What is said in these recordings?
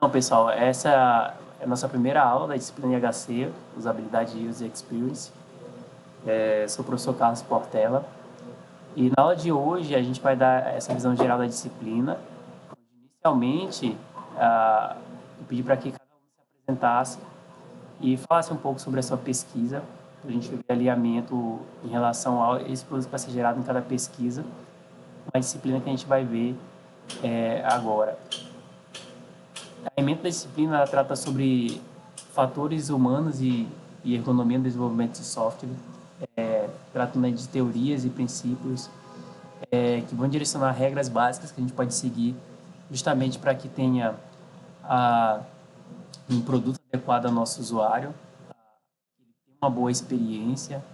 Então, pessoal, essa é a nossa primeira aula da disciplina IHC, Usabilidade User Experience. Sou o professor Carlos Portela. E na aula de hoje a gente vai dar essa visão geral da disciplina. Inicialmente, eu pedi para que cada um se apresentasse e falasse um pouco sobre a sua pesquisa, para a gente ver alinhamento em relação a esse produto que vai ser gerado em cada pesquisa, uma disciplina que a gente vai ver agora. A ementa da disciplina ela trata sobre fatores humanos e ergonomia no desenvolvimento de software, trata, né, de teorias e princípios que vão direcionar regras básicas que a gente pode seguir justamente para que tenha um produto adequado ao nosso usuário, uma boa experiência,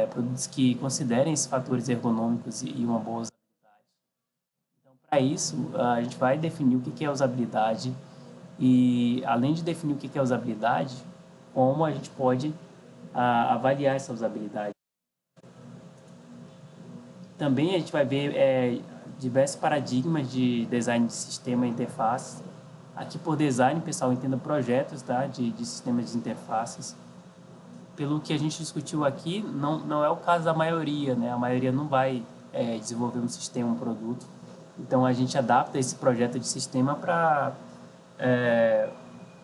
produtos que considerem esses fatores ergonômicos e uma boa usabilidade. Então, para isso, a gente vai definir o que é usabilidade e, além de definir o que é usabilidade, como a gente pode avaliar essa usabilidade. Também a gente vai ver diversos paradigmas de design de sistema e interface. Aqui, por design, pessoal, entenda projetos, tá, de sistemas de interfaces. Pelo que a gente discutiu aqui, não é o caso da maioria, né? A maioria não vai desenvolver um sistema, um produto. Então, a gente adapta esse projeto de sistema para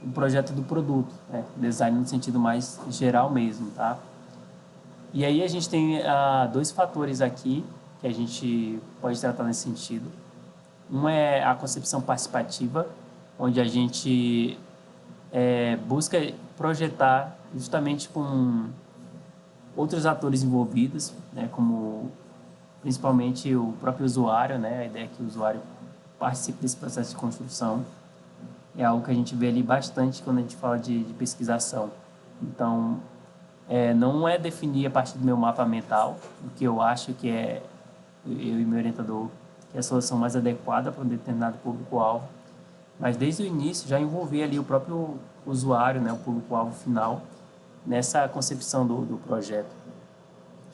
o projeto do produto, né? Design no sentido mais geral mesmo, tá? E aí a gente tem dois fatores aqui que a gente pode tratar nesse sentido. Um é a concepção participativa, onde a gente busca projetar justamente com outros atores envolvidos, né, como principalmente o próprio usuário, né, a ideia é que o usuário participe desse processo de construção. É algo que a gente vê ali bastante quando a gente fala de pesquisação. Então, não é definir a partir do meu mapa mental, o que eu acho que eu e meu orientador, que é a solução mais adequada para um determinado público-alvo, mas desde o início já envolver ali o próprio usuário, né, o público-alvo final, nessa concepção do projeto.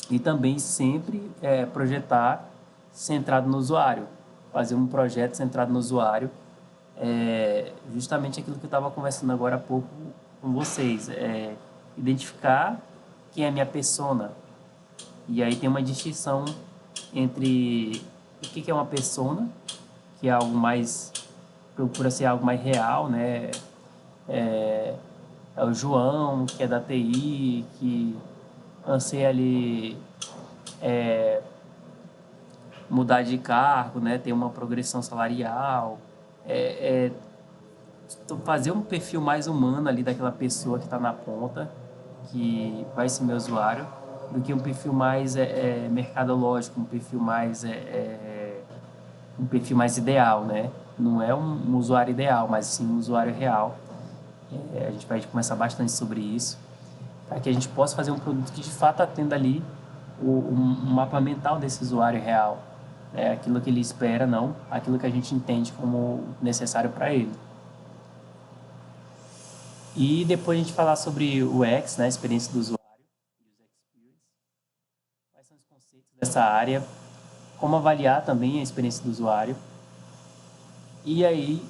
E também sempre projetar centrado no usuário, fazer um projeto centrado no usuário, justamente aquilo que eu estava conversando agora há pouco com vocês, identificar quem é a minha persona. E aí tem uma distinção entre o que é uma persona, que é algo mais, procura ser algo mais real, né? É o João, que é da TI, que anseia ali mudar de cargo, né? Ter uma progressão salarial, fazer um perfil mais humano ali daquela pessoa que está na ponta, que vai ser meu usuário, do que um perfil mais mercadológico, um perfil mais ideal, né? Não é um usuário ideal, mas sim um usuário real. A gente vai conversar bastante sobre isso, para que a gente possa fazer um produto que de fato atenda ali um mapa mental desse usuário real. Aquilo que ele espera, não aquilo que a gente entende como necessário para ele. E depois a gente falar sobre o UX, né, a experiência do usuário, quais são os conceitos dessa área, como avaliar também a experiência do usuário. E aí,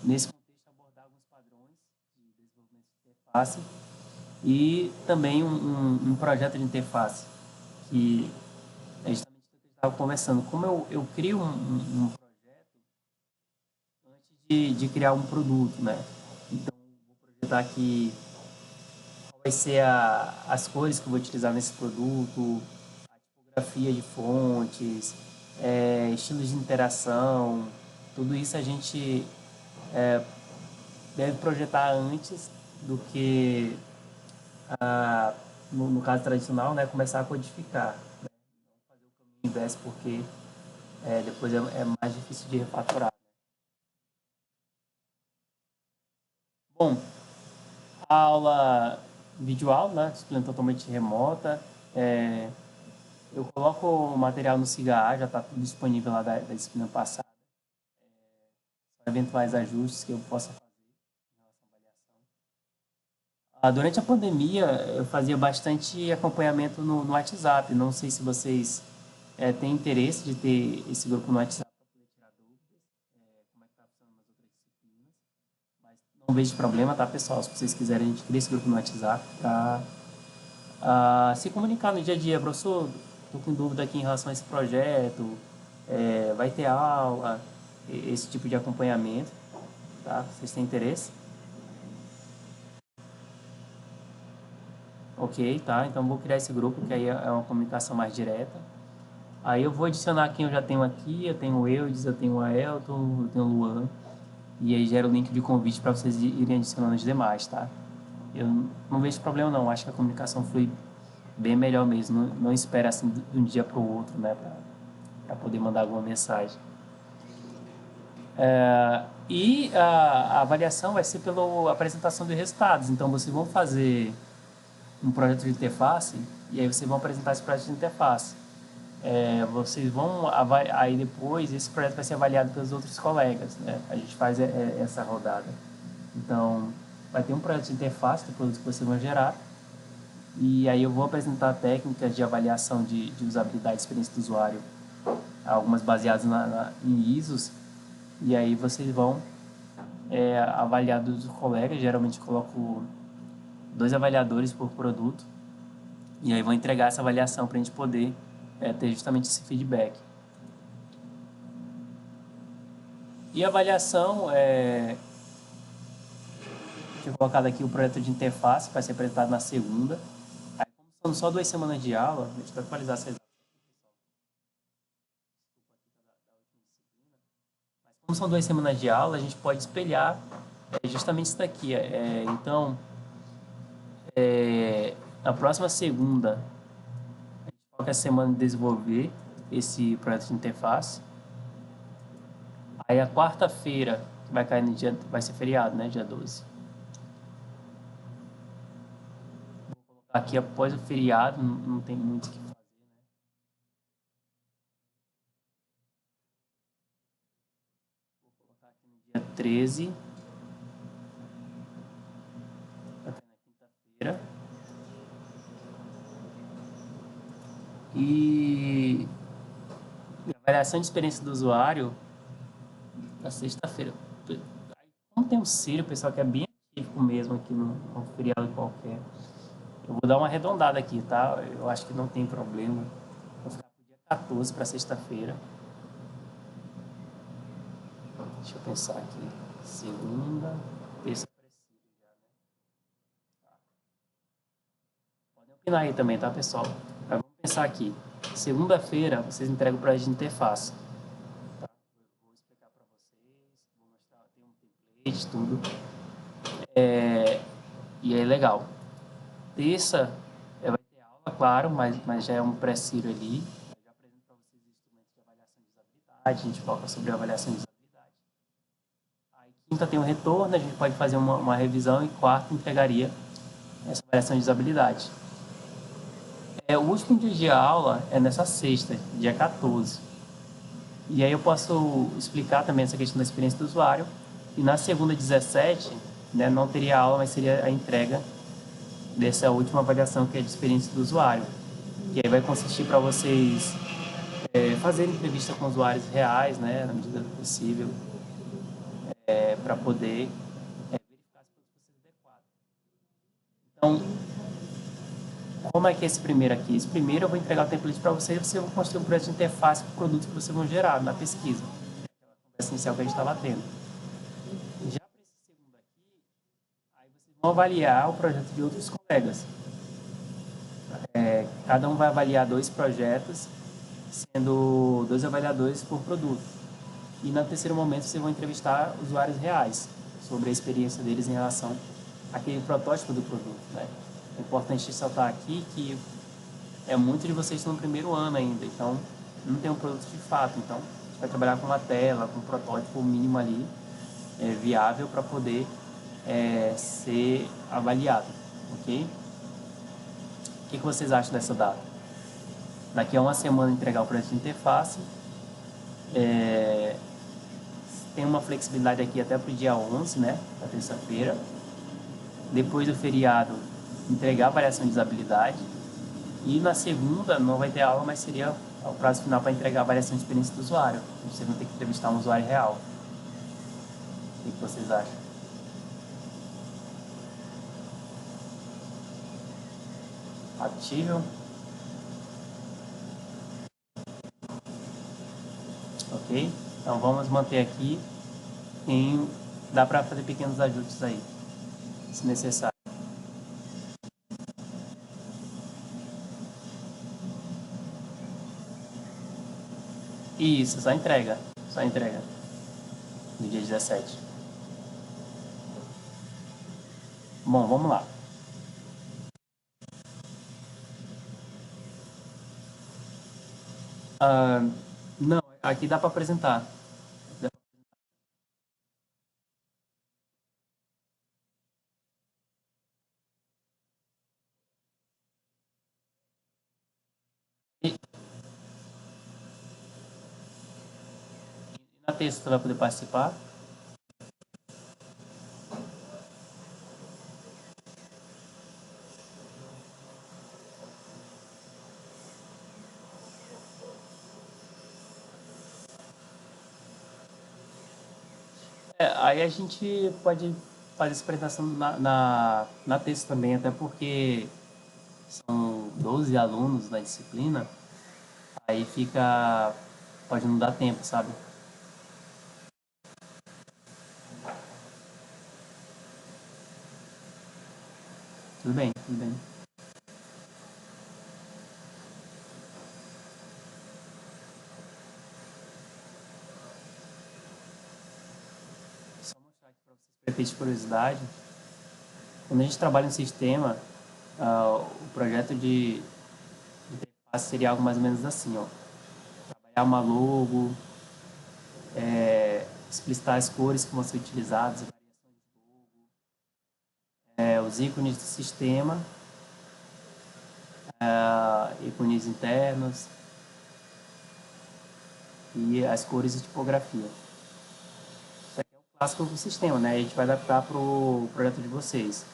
nesse contexto, abordar alguns padrões de desenvolvimento de interface e também um projeto de interface, que é justamente o que eu estava conversando. Como eu crio um projeto antes de criar um produto, né? Então, vou projetar aqui qual vai ser as cores que eu vou utilizar nesse produto, a tipografia de fontes, estilos de interação, tudo isso a gente deve projetar antes do que, no caso tradicional, né, começar a codificar. Né? Não fazer o caminho inverso porque depois é mais difícil de refatorar. Bom, a aula videoaula, né, disciplina totalmente remota, eu coloco o material no SIGA, já está tudo disponível lá da disciplina passada. Eventuais ajustes que eu possa fazer em relação à avaliação. Durante a pandemia, eu fazia bastante acompanhamento no WhatsApp. Não sei se vocês têm interesse de ter esse grupo no WhatsApp para poder tirar dúvidas, como é que está funcionando nas outras disciplinas. Não vejo problema, tá, pessoal? Se vocês quiserem, a gente cria esse grupo no WhatsApp para se comunicar no dia a dia. Professor, estou com dúvida aqui em relação a esse projeto, vai ter aula, esse tipo de acompanhamento, tá? Vocês têm interesse? Ok, tá? Então vou criar esse grupo, que aí é uma comunicação mais direta. Aí eu vou adicionar quem eu já tenho aqui, eu tenho o Eudes, eu tenho o Aelton, eu tenho o Luan. E aí gera o link de convite para vocês irem adicionando os demais, tá? Eu não vejo problema não, acho que a comunicação flui bem melhor mesmo. Não espera assim de um dia para o outro, né? Para poder mandar alguma mensagem. E a avaliação vai ser pela apresentação de resultados. Então vocês vão fazer um projeto de interface e aí vocês vão apresentar esse projeto de interface. Vocês vão aí depois esse projeto vai ser avaliado pelos outros colegas, né? A gente faz essa rodada. Então vai ter um projeto de interface do produto que vocês vão gerar e aí eu vou apresentar técnicas de avaliação de usabilidade e experiência do usuário, algumas baseadas em ISOs, e aí vocês vão avaliar dos colegas. Geralmente coloco 2 avaliadores por produto e aí vão entregar essa avaliação para a gente poder ter justamente esse feedback. E a avaliação, tinha colocado aqui o projeto de interface, vai ser apresentado na segunda. Aí, como são só 2 semanas de aula, deixa eu atualizar essa exata. Mas como são 2 semanas de aula, a gente pode espelhar justamente isso daqui. Então, na próxima segunda, a gente foca a semana de desenvolver esse projeto de interface. Aí a quarta-feira, que vai cair no dia, vai ser feriado, né? Dia 12. Vou colocar aqui após o feriado, não tem muito o que fazer, né? Vou colocar aqui no dia 13, vai cair na quinta-feira. E a avaliação de experiência do usuário na sexta-feira. Como tem um Círio, pessoal, que é bem ativo mesmo aqui num feriado qualquer. Eu vou dar uma arredondada aqui, tá? Eu acho que não tem problema. Vou ficar pro dia 14 para sexta-feira. Deixa eu pensar aqui. Segunda, terça preciso já, né? Tá. Podem opinar aí também, tá, pessoal? Mas vamos pensar aqui. Segunda-feira, vocês entregam para a gente interface. Tá? Eu vou explicar para vocês, vou mostrar, tem um template, tudo. E aí, legal. Terça, vai ter aula, claro, mas já é um pré-ciro ali. Eu já apresento para vocês os instrumentos de avaliação de usabilidade, a gente foca sobre a avaliação de usabilidade. Aí, quinta tem um retorno, a gente pode fazer uma revisão e quarta entregaria essa avaliação de usabilidade. O último dia de aula é nessa sexta, dia 14. E aí eu posso explicar também essa questão da experiência do usuário. E na segunda, 17, né, não teria aula, mas seria a entrega dessa última avaliação, que é de experiência do usuário. E aí vai consistir para vocês fazerem entrevista com usuários reais, né, na medida do possível, para poder verificar se todos vocês adequados. Então, como é que é esse primeiro aqui? Esse primeiro eu vou entregar o template para vocês e vocês vão construir um projeto de interface para o produto que vocês vão gerar na pesquisa. Aquela conversa inicial que a gente estava tendo. Já para esse segundo aqui, aí vocês vão avaliar o projeto de outros colegas. Cada um vai avaliar 2 projetos, sendo 2 avaliadores por produto. E no terceiro momento vocês vão entrevistar usuários reais sobre a experiência deles em relação àquele protótipo do produto, né? É importante ressaltar aqui que muitos de vocês estão no primeiro ano ainda, então não tem um produto de fato. Então a gente vai trabalhar com uma tela, com um protótipo mínimo ali, viável para poder ser avaliado, ok? O que vocês acham dessa data? Daqui a uma semana entregar o projeto de interface. Tem uma flexibilidade aqui até para o dia 11, né, da terça-feira. Depois do feriado, entregar a avaliação de usabilidade. E na segunda não vai ter aula, mas seria o prazo final para entregar a avaliação de experiência do usuário. Vocês vão ter que entrevistar um usuário real. O que vocês acham? Factível. Ok? Então vamos manter aqui. Dá para fazer pequenos ajustes aí, se necessário. Isso, só entrega. Só entrega. No dia 17. Bom, vamos lá. Ah, não, aqui dá para apresentar. E na terça você vai poder participar? Aí a gente pode fazer essa apresentação na terça também, até porque são 12 alunos na disciplina, aí fica. Pode não dar tempo, sabe? Tudo bem, tudo bem. Só mostrar aqui para vocês, para efeito de curiosidade, quando a gente trabalha em sistema, o projeto de interface seria algo mais ou menos assim, ó. Trabalhar uma logo, explicitar as cores que vão ser utilizadas, os ícones do sistema, ícones internos e as cores de tipografia. Isso aqui é o clássico do sistema, né? A gente vai adaptar para o projeto de vocês.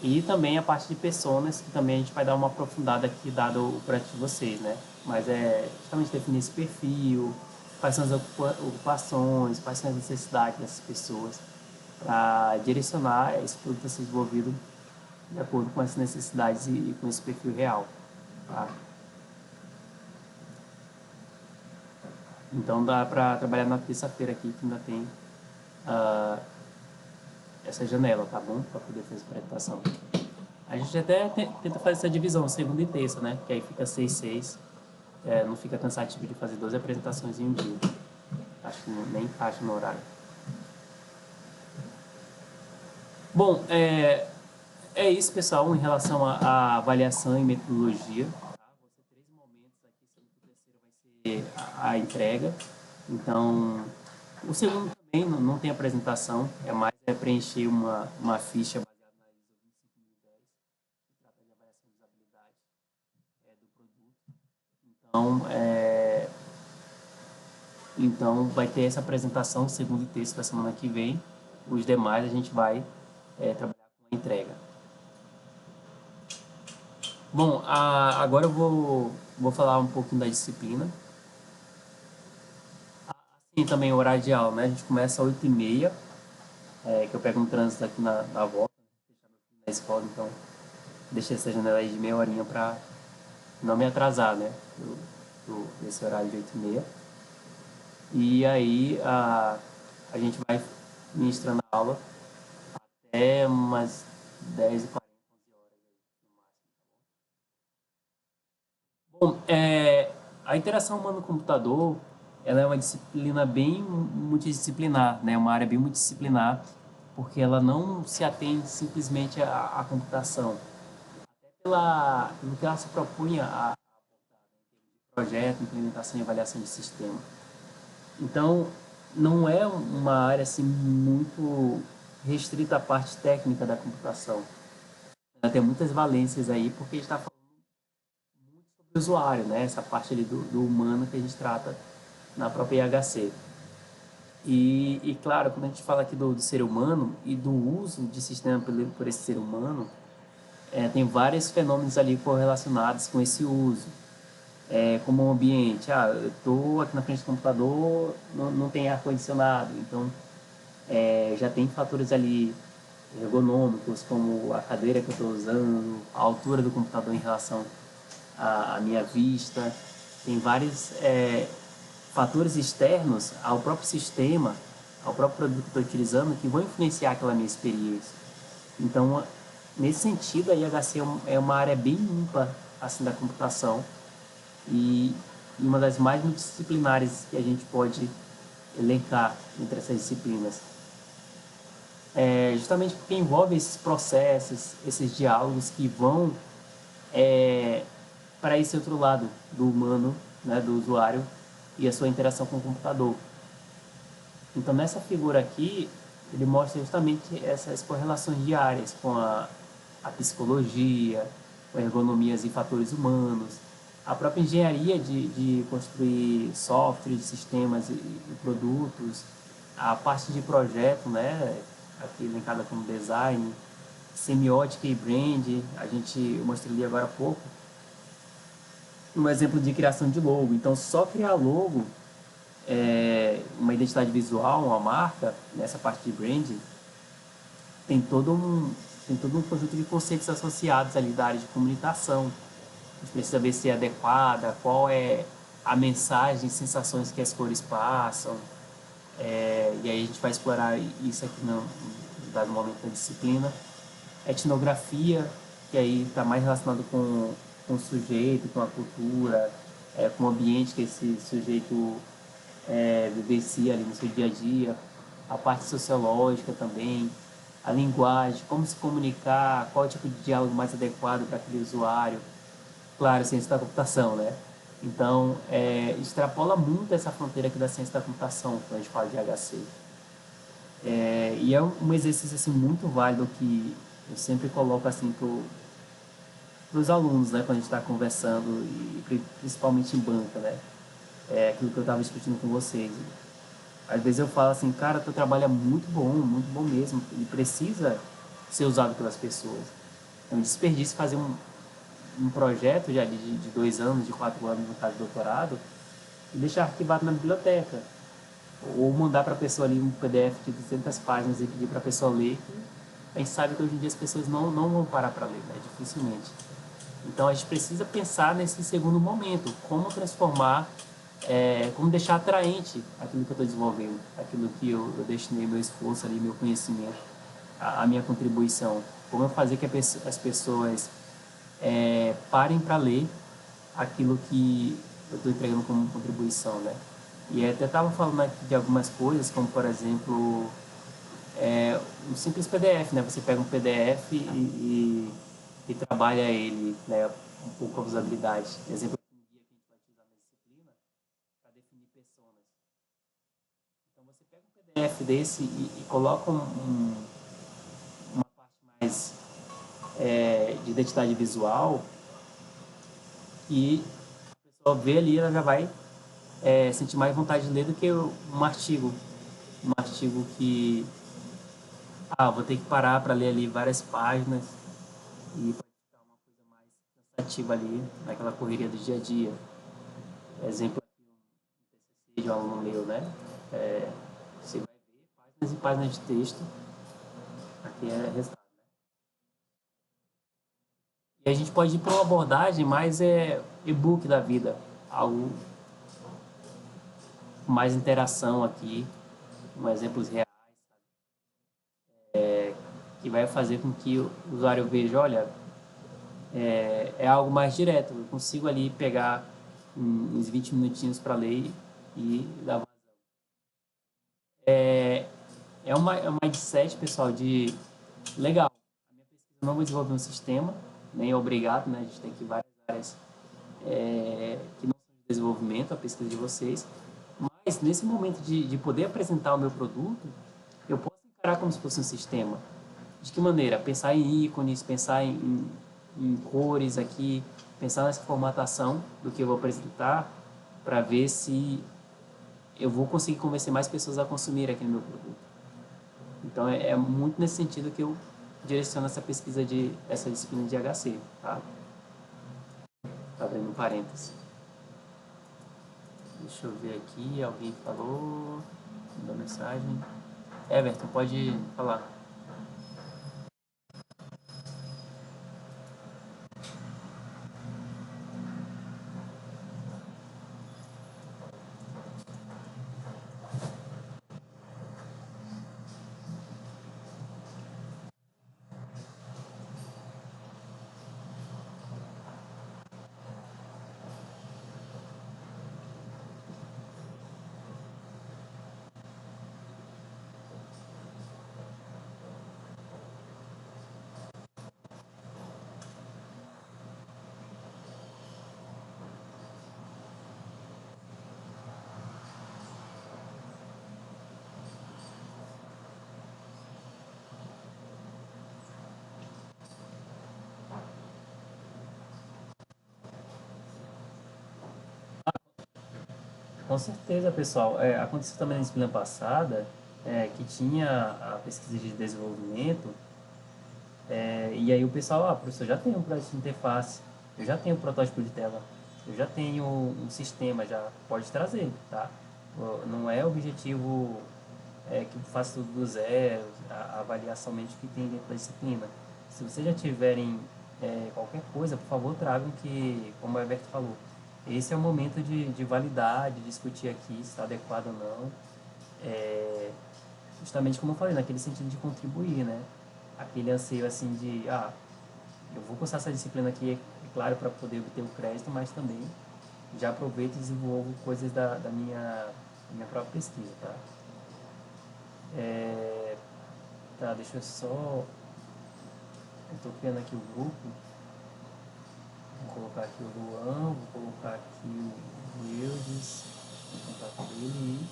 E também a parte de personas, que também a gente vai dar uma aprofundada aqui, dado o projeto de vocês, né? Mas é justamente definir esse perfil, quais são as ocupações, quais são as necessidades dessas pessoas, para direcionar esse produto a ser desenvolvido de acordo com as necessidades e com esse perfil real. Tá? Então dá para trabalhar na terça-feira aqui, que ainda tem ah, essa janela, tá bom? Para poder fazer a apresentação. A gente até tenta fazer essa divisão, segunda e terça, né? Que aí fica 6 6. Não fica cansativo de fazer 12 apresentações em um dia. Acho que nem encaixa no horário. Bom, é isso, pessoal, em relação à avaliação e metodologia. Tá? Vão ser 3 momentos aqui, sendo que o terceiro vai ser a entrega. Então, o segundo também não tem apresentação, é mais preencher uma ficha baseada na ISO 25010, que trata de avaliação de usabilidade do produto. Então, vai ter essa apresentação, segundo e terça da semana que vem. Os demais a gente vai trabalhar com a entrega. Bom, agora eu vou falar um pouquinho da disciplina. Assim também o horário de aula, né? A gente começa às 8h30, que eu pego um trânsito aqui na volta, deixar meu filho na escola, então deixei essa janela aí de meia horinha para não me atrasar, né? Esse horário de 8h30. E aí a gente vai ministrando a aula até umas 10h40, 11 horas no máximo. Bom, a interação humano-computador, ela é uma disciplina bem multidisciplinar, né? Uma área bem multidisciplinar, porque ela não se atende simplesmente à computação. Pelo que ela se propunha a projeto, implementação e avaliação de sistema. Então, não é uma área assim muito restrita à parte técnica da computação. Ela tem muitas valências aí, porque a gente está falando sobre o usuário, né? Essa parte ali do humano que a gente trata na própria IHC. Claro, quando a gente fala aqui do ser humano e do uso de sistema por esse ser humano, tem vários fenômenos ali correlacionados com esse uso. Como um ambiente, eu estou aqui na frente do computador, não tem ar-condicionado, então já tem fatores ali ergonômicos, como a cadeira que eu estou usando, a altura do computador em relação à minha vista. Tem vários fatores externos ao próprio sistema, ao próprio produto que estou utilizando, que vão influenciar aquela minha experiência. Então, nesse sentido, a IHC é uma área bem limpa assim, da computação e uma das mais multidisciplinares que a gente pode elencar entre essas disciplinas. Justamente porque envolve esses processos, esses diálogos que vão para esse outro lado do humano, né, do usuário e a sua interação com o computador. Então, nessa figura aqui, ele mostra justamente essas correlações diárias com a psicologia, com ergonomias e fatores humanos, a própria engenharia de construir softwares, sistemas e produtos, a parte de projeto, né, aqui elencada como design, semiótica e brand, eu mostrei ali agora há pouco, um exemplo de criação de logo. Então, só criar logo, uma identidade visual, uma marca, nessa parte de branding, tem tem todo um conjunto de conceitos associados ali da área de comunicação. A gente precisa ver se é adequada, qual é a mensagem, sensações que as cores passam. E aí a gente vai explorar isso aqui no dado momento da disciplina. Etnografia, que aí está mais relacionado com o sujeito, com a cultura, com o ambiente que esse sujeito vivencia ali no seu dia a dia, a parte sociológica também, a linguagem, como se comunicar, qual é o tipo de diálogo mais adequado para aquele usuário. Claro, ciência da computação, né? Então, extrapola muito essa fronteira aqui da ciência da computação, quando a gente fala de HC. E é um exercício assim, muito válido que eu sempre coloco assim, para os alunos, né, quando a gente está conversando, e principalmente em banca, né? É aquilo que eu estava discutindo com vocês. Às vezes eu falo assim, cara, teu trabalho é muito bom mesmo. Ele precisa ser usado pelas pessoas. É um desperdício fazer um projeto já de 2 anos, de 4 anos, no caso do doutorado, e deixar arquivado na biblioteca. Ou mandar para a pessoa ali um PDF de 200 páginas e pedir para a pessoa ler. A gente sabe que hoje em dia as pessoas não vão parar para ler, né? Dificilmente. Então a gente precisa pensar nesse segundo momento, como transformar, como deixar atraente aquilo que eu estou desenvolvendo, aquilo que eu destinei meu esforço ali, meu conhecimento, a minha contribuição. Como eu fazer que as pessoas parem para ler aquilo que eu estou entregando como contribuição, né? E até estava falando aqui de algumas coisas, como por exemplo, um simples PDF, né? Você pega um PDF e trabalha ele, né? Um pouco a usabilidade. Exemplo, um guia que a gente vai utilizar na disciplina para definir personas. Então você pega um PDF desse e coloca uma parte mais de identidade visual e a pessoa vê ali, ela já vai sentir mais vontade de ler do que um artigo. Um artigo que vou ter que parar para ler ali várias páginas e pode ficar uma coisa mais cansativa ali naquela correria do dia a dia. Exemplo aqui, um TCC de um aluno meu, né? Você vai ver páginas e páginas de texto, aqui é resultado. E a gente pode ir para uma abordagem mais e-book da vida, algo com mais interação aqui, com exemplos reais, que vai fazer com que o usuário veja, olha, é algo mais direto. Eu consigo ali pegar uns 20 minutinhos para ler e dar vazão. É uma mindset, pessoal, de legal. A minha pesquisa não vou desenvolver um sistema, nem é obrigado, né? A gente tem aqui várias áreas que não são de desenvolvimento, a pesquisa de vocês. Mas nesse momento de poder apresentar o meu produto, eu posso encarar como se fosse um sistema. De que maneira? Pensar em ícones, pensar em cores aqui, pensar nessa formatação do que eu vou apresentar para ver se eu vou conseguir convencer mais pessoas a consumir aquele meu produto. Então é muito nesse sentido que eu direciono essa disciplina de HC, tá? Tá abrindo um parênteses. Deixa eu ver aqui, alguém falou, mandou mensagem. Everton, pode falar. Com certeza, pessoal. Aconteceu também na disciplina passada, que tinha a pesquisa de desenvolvimento, e aí o pessoal, professor, já tem um projeto de interface, eu já tenho um protótipo de tela, eu já tenho um sistema, já pode trazer, tá? Não é objetivo que eu faça tudo do zero, avaliar somente o que tem dentro da disciplina. Se vocês já tiverem qualquer coisa, por favor, tragam que, como o Everton falou, esse é o momento de validar, de discutir aqui se está adequado ou não. É, justamente como eu falei, naquele sentido de contribuir, né? Aquele anseio assim de, eu vou cursar essa disciplina aqui, é claro, para poder obter o crédito, mas também já aproveito e desenvolvo coisas da minha própria pesquisa, tá? É, tá, deixa eu só... Eu estou criando aqui o grupo. Vou colocar aqui o Luan, vou colocar aqui o Eudes, o contato dele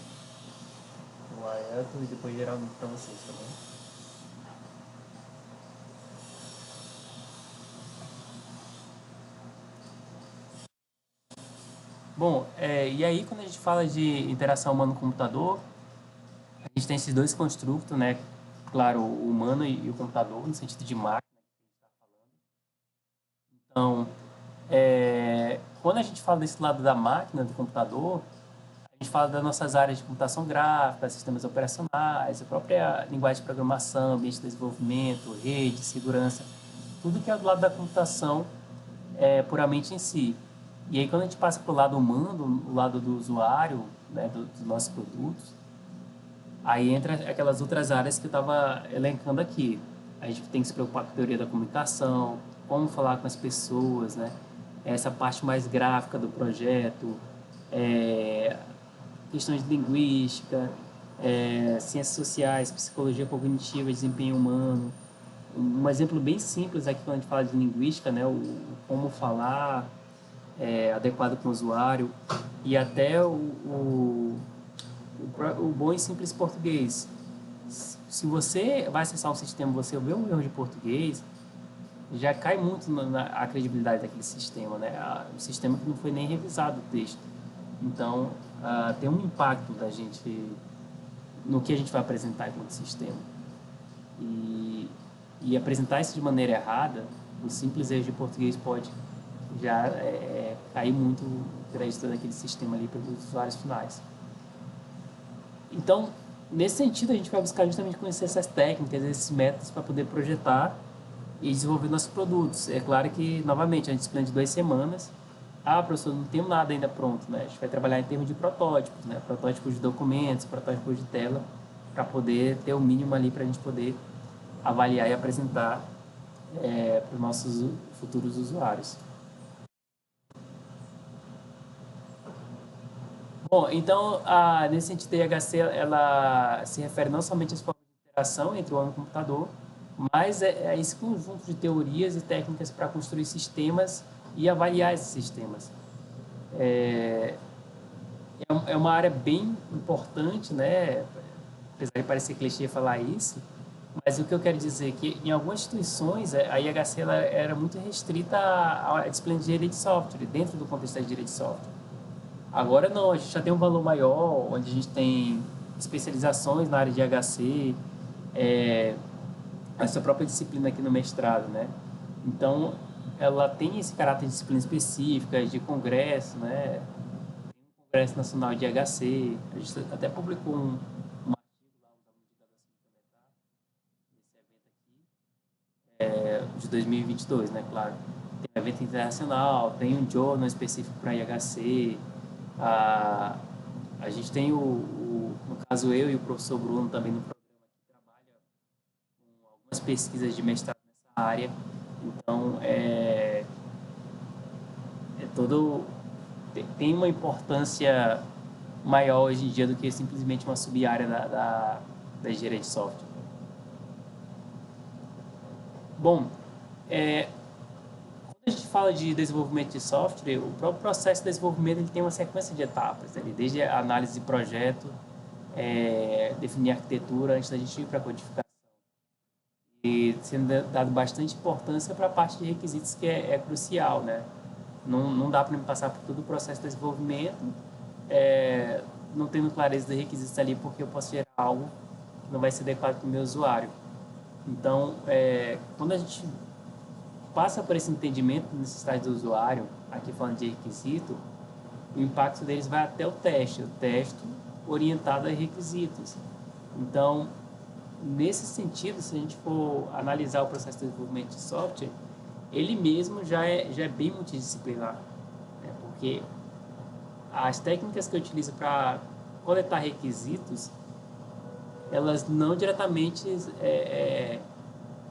e o Aelton, e depois gerar um link para vocês, tá bom? Bom, e aí quando a gente fala de interação humano-computador, a gente tem esses dois construtos, né? Claro, o humano e o computador, no sentido de máquina. Então, quando a gente fala desse lado da máquina, do computador, a gente fala das nossas áreas de computação gráfica, sistemas operacionais, a própria linguagem de programação, ambiente de desenvolvimento, rede, segurança, tudo que é do lado da computação puramente em si. E aí quando a gente passa para o lado humano, o lado do usuário, né, dos nossos produtos, aí entra aquelas outras áreas que eu estava elencando aqui. A gente tem que se preocupar com a teoria da comunicação, como falar com as pessoas, né? Essa parte mais gráfica do projeto, é, questões de linguística, ciências sociais, psicologia cognitiva, desempenho humano. Um exemplo bem simples aqui quando a gente fala de linguística, né? Como falar adequado com o usuário e até o bom e simples português. Se você vai acessar um sistema, você vê um erro de português, já cai muito na credibilidade daquele sistema, né? Um sistema que não foi nem revisado o texto. Então, tem um impacto da gente no que a gente vai apresentar enquanto sistema. E apresentar isso de maneira errada, o simples erro de português pode já cair muito o crédito daquele sistema ali pelos usuários finais. Então, nesse sentido, a gente vai buscar justamente conhecer essas técnicas, esses métodos para poder projetar e desenvolver nossos produtos. É claro que, novamente, a gente disciplina de 2 semanas. Professor, não tenho nada ainda pronto, né? A gente vai trabalhar em termos de protótipos, né? Protótipos de documentos, protótipos de tela, para poder ter o mínimo ali para a gente poder avaliar e apresentar para os nossos futuros usuários. Bom, então, nesse sentido, a IHC ela se refere não somente às formas de interação entre o homem e o computador, mas é esse conjunto de teorias e técnicas para construir sistemas e avaliar esses sistemas. É uma área bem importante, né? Apesar de parecer clichê falar isso, mas o que eu quero dizer é que em algumas instituições a IHC ela era muito restrita à disciplina de engenharia de software, dentro do contexto da engenharia de software. Agora não, a gente já tem um valor maior, onde a gente tem especializações na área de HC, essa própria disciplina aqui no mestrado, né? Então, ela tem esse caráter de disciplina específica, de congresso, né? Tem um Congresso Nacional de HC, a gente até publicou um artigo lá, os alunos de graduação implementar, nesse evento aqui, de 2022, né? Claro. Tem um evento internacional, tem um journal específico para IHC, a, a gente tem no caso eu e o professor Bruno também no programa que trabalha com algumas pesquisas de mestrado nessa área. Então, todo tem uma importância maior hoje em dia do que simplesmente uma sub-área da engenharia de software. Bom, quando a gente fala de desenvolvimento de software, o próprio processo de desenvolvimento ele tem uma sequência de etapas, desde a análise de projeto, definir a arquitetura antes da gente ir para a codificação. E sendo dado bastante importância para a parte de requisitos que é crucial, né? Não dá para me passar por todo o processo de desenvolvimento não tendo clareza dos requisitos ali, porque eu posso gerar algo que não vai ser adequado para o meu usuário. Então, quando a gente passa por esse entendimento da necessidade do usuário, aqui falando de requisito, o impacto deles vai até o teste orientado a requisitos. Então, nesse sentido, se a gente for analisar o processo de desenvolvimento de software, ele mesmo já é bem multidisciplinar, né? Porque as técnicas que eu utilizo para coletar requisitos, elas não diretamente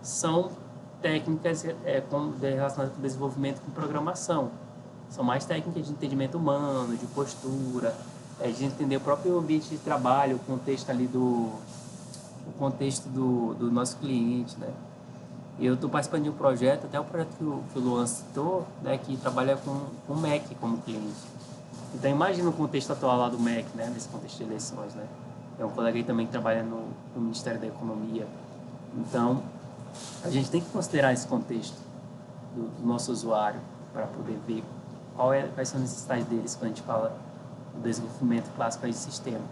são técnicas relacionadas com desenvolvimento com programação. São mais técnicas de entendimento humano, de postura, de entender o próprio ambiente de trabalho, o contexto ali do nosso cliente, né? Eu estou participando de um projeto, até o projeto que o Luan citou, né, que trabalha com o MEC como cliente. Então imagina o contexto atual lá do MEC, né, nesse contexto de eleições, né? É um colega aí também que trabalha no Ministério da Economia. Então, a gente tem que considerar esse contexto do nosso usuário para poder ver quais são as necessidades deles quando a gente fala do desenvolvimento clássico de sistema.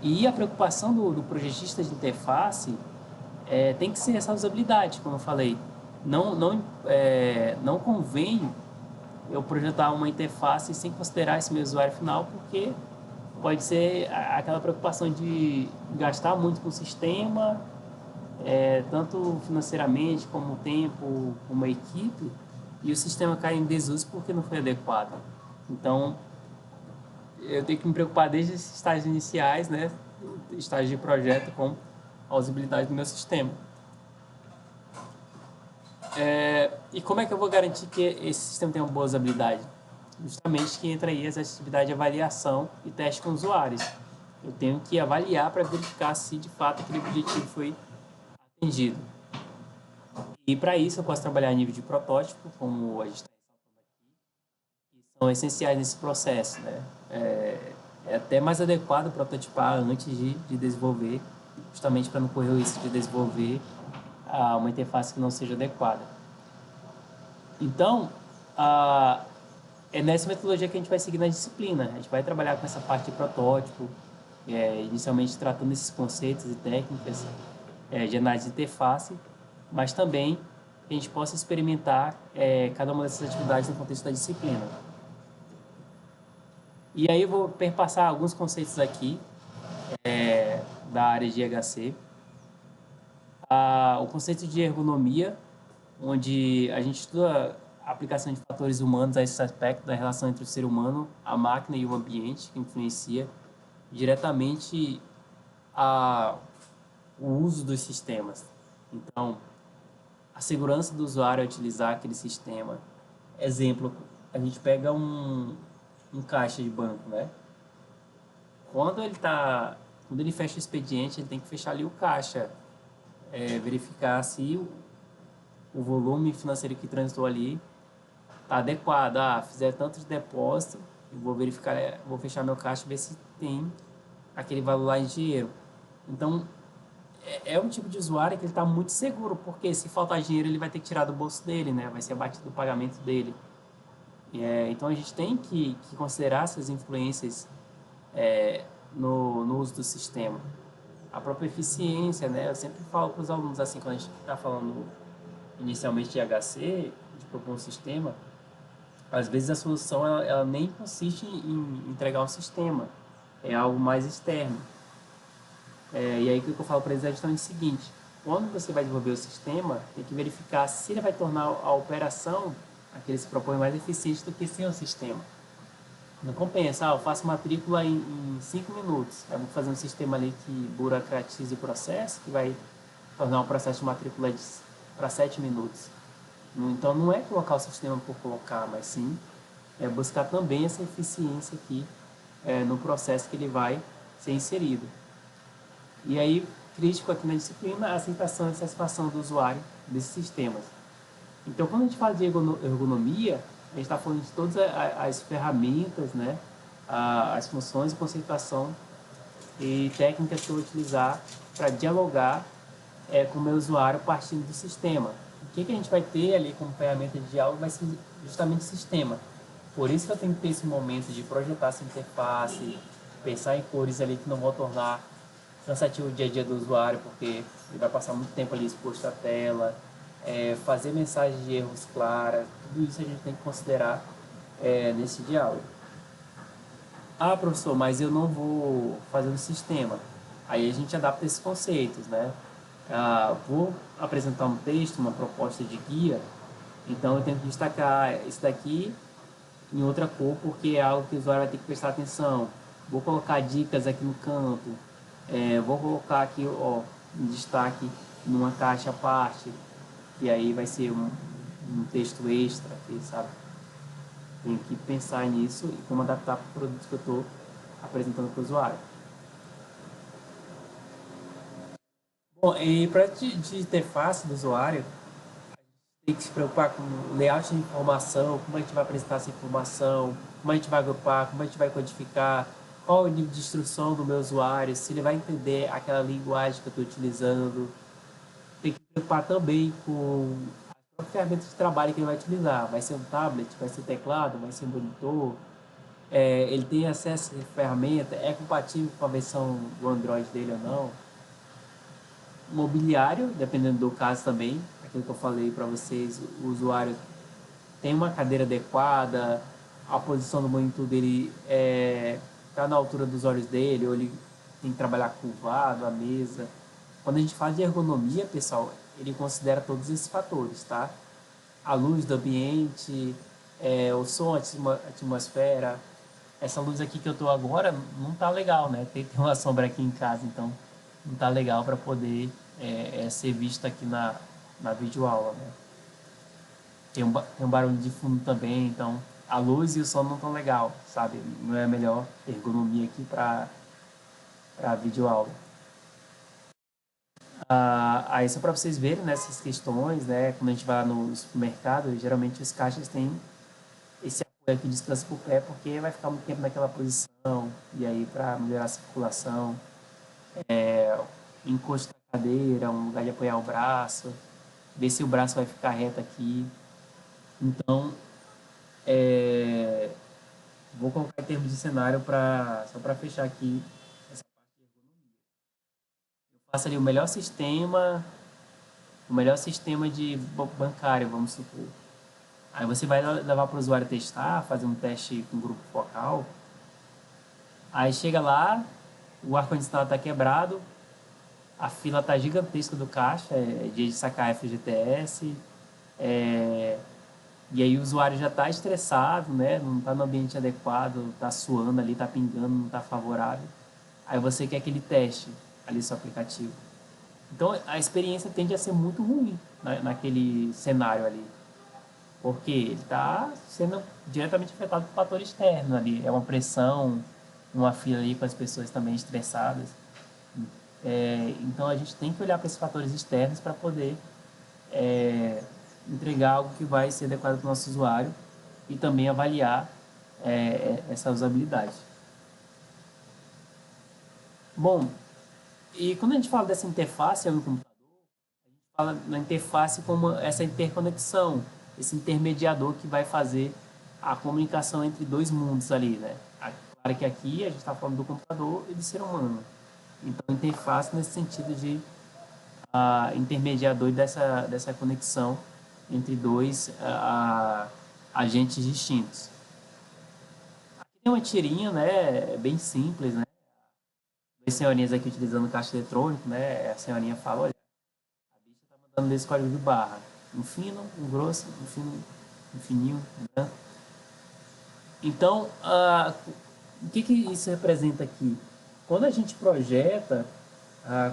E a preocupação do projetista de interface tem que ser essa usabilidade, como eu falei. Não convém eu projetar uma interface sem considerar esse meu usuário final, porque pode ser aquela preocupação de gastar muito com o sistema, tanto financeiramente como tempo, como a equipe, e o sistema cai em desuso porque não foi adequado. Então, eu tenho que me preocupar desde esses estágios iniciais, né, estágio de projeto, com a usabilidade do meu sistema. E como é que eu vou garantir que esse sistema tenha uma boa usabilidade? Justamente que entra aí as atividades de avaliação e teste com usuários. Eu tenho que avaliar para verificar se de fato aquele objetivo foi atingido. E para isso eu posso trabalhar a nível de protótipo, como a gente está ressaltando aqui, que são essenciais nesse processo, né? É até mais adequado prototipar antes de desenvolver, justamente para não correr o risco de desenvolver uma interface que não seja adequada. Então, é nessa metodologia que a gente vai seguir na disciplina. A gente vai trabalhar com essa parte de protótipo, inicialmente tratando esses conceitos e técnicas de análise de interface, mas também que a gente possa experimentar cada uma dessas atividades no contexto da disciplina. E aí eu vou perpassar alguns conceitos aqui da área de IHC. O conceito de ergonomia, onde a gente estuda a aplicação de fatores humanos a esse aspecto da relação entre o ser humano, a máquina e o ambiente, que influencia diretamente o uso dos sistemas. Então, a segurança do usuário ao utilizar aquele sistema. Exemplo, a gente pega um caixa de banco, né? Quando ele fecha o expediente, ele tem que fechar ali o caixa, verificar se o volume financeiro que transitou ali está adequado. Fizer tanto de depósito, eu vou verificar, vou fechar meu caixa e ver se tem aquele valor lá em dinheiro. Então, é um tipo de usuário que ele está muito seguro, porque se faltar dinheiro, ele vai ter que tirar do bolso dele, né? Vai ser abatido o pagamento dele. Então, a gente tem que considerar essas influências no uso do sistema. A própria eficiência, né? Eu sempre falo para os alunos, assim, quando a gente está falando inicialmente de HC, de propor um sistema, às vezes a solução ela nem consiste em entregar um sistema, é algo mais externo. E aí o que eu falo para eles é justamente o seguinte: quando você vai desenvolver o sistema, tem que verificar se ele vai tornar a operação a que ele se propõe mais eficiente do que sem o sistema. Não compensa, eu faço matrícula em 5 minutos, eu vou fazer um sistema ali que burocratize o processo, que vai tornar o processo de matrícula para 7 minutos. Então não é colocar o sistema por colocar, mas sim buscar também essa eficiência aqui no processo que ele vai ser inserido. E aí, crítico aqui na disciplina, a aceitação e satisfação do usuário desses sistemas. Então, quando a gente fala de ergonomia, a gente está falando de todas as ferramentas, né, as funções de conceituação e técnicas que eu vou utilizar para dialogar com o meu usuário partindo do sistema. O que a gente vai ter ali como ferramenta de diálogo vai ser justamente o sistema. Por isso que eu tenho que ter esse momento de projetar essa interface, pensar em cores ali que não vão tornar cansativo o dia a dia do usuário, porque ele vai passar muito tempo ali exposto à tela, fazer mensagens de erros claras, tudo isso a gente tem que considerar nesse diálogo. Ah, professor, mas eu não vou fazer um sistema. Aí a gente adapta esses conceitos, né? Ah, vou apresentar um texto, uma proposta de guia, então eu tenho que destacar isso daqui em outra cor, porque é algo que o usuário vai ter que prestar atenção. Vou colocar dicas aqui no canto, vou colocar aqui, ó, em destaque numa caixa à parte, que aí vai ser um texto extra aqui, sabe? Tenho que pensar nisso e como adaptar para o produto que eu estou apresentando para o usuário. Bom, e para de interface do usuário, tem que se preocupar com o layout de informação, como a gente vai apresentar essa informação, como a gente vai agrupar, como a gente vai codificar, qual é o nível de instrução do meu usuário, se ele vai entender aquela linguagem que eu estou utilizando. Tem que se preocupar também com as ferramentas de trabalho que ele vai utilizar. Vai ser um tablet, vai ser teclado, vai ser um monitor. Ele tem acesso a ferramenta, é compatível com a versão do Android dele ou não. Mobiliário, dependendo do caso também, aquilo que eu falei para vocês, o usuário tem uma cadeira adequada, a posição do monitor dele está na altura dos olhos dele, ou ele tem que trabalhar curvado, a mesa. Quando a gente fala de ergonomia, pessoal, ele considera todos esses fatores, tá? A luz do ambiente, o som, a atmosfera. Essa luz aqui que eu tô agora não tá legal, né? Tem uma sombra aqui em casa, então não tá legal para poder ser vista aqui na videoaula, né? Tem um barulho de fundo também, então a luz e o som não tão legal, sabe? Não é a melhor ergonomia aqui para videoaula. Aí só para vocês verem nessas questões, né? Quando a gente vai no supermercado, geralmente os caixas têm esse apoio aqui, descanso por pé, porque vai ficar muito tempo naquela posição, e aí para melhorar a circulação, encosto na cadeira, um lugar de apoiar o braço, ver se o braço vai ficar reto aqui. Então, é, vou colocar em termos de cenário só para fechar aqui essa parte de ergonomia. Eu faço ali o melhor sistema de bancário, vamos supor. Aí você vai levar para o usuário testar, fazer um teste com grupo focal. Aí chega lá, o ar-condicionado está quebrado, a fila está gigantesca do caixa, é dia de sacar FGTS, e aí o usuário já está estressado, né? Não está no ambiente adequado, está suando ali, está pingando, não está favorável. Aí você quer aquele teste ali no seu aplicativo. Então a experiência tende a ser muito ruim naquele cenário ali, porque ele está sendo diretamente afetado por fator externo ali. É uma pressão, uma fila ali com as pessoas também estressadas. Então a gente tem que olhar para esses fatores externos para poder entregar algo que vai ser adequado para o nosso usuário e também avaliar essa usabilidade. Bom, e quando a gente fala dessa interface no computador, fala na interface como essa interconexão, esse intermediador que vai fazer a comunicação entre dois mundos ali, né? Claro que aqui a gente está falando do computador e do ser humano. Então, interface nesse sentido de intermediador dessa conexão entre dois agentes distintos. Aqui tem uma tirinha, né? Bem simples, né? Duas senhorinhas aqui utilizando caixa eletrônico, né? A senhorinha fala, olha, está mandando desse código de barra. Um fino, um grosso, um fino, um fininho, né? Então, o que isso representa aqui? Quando a gente projeta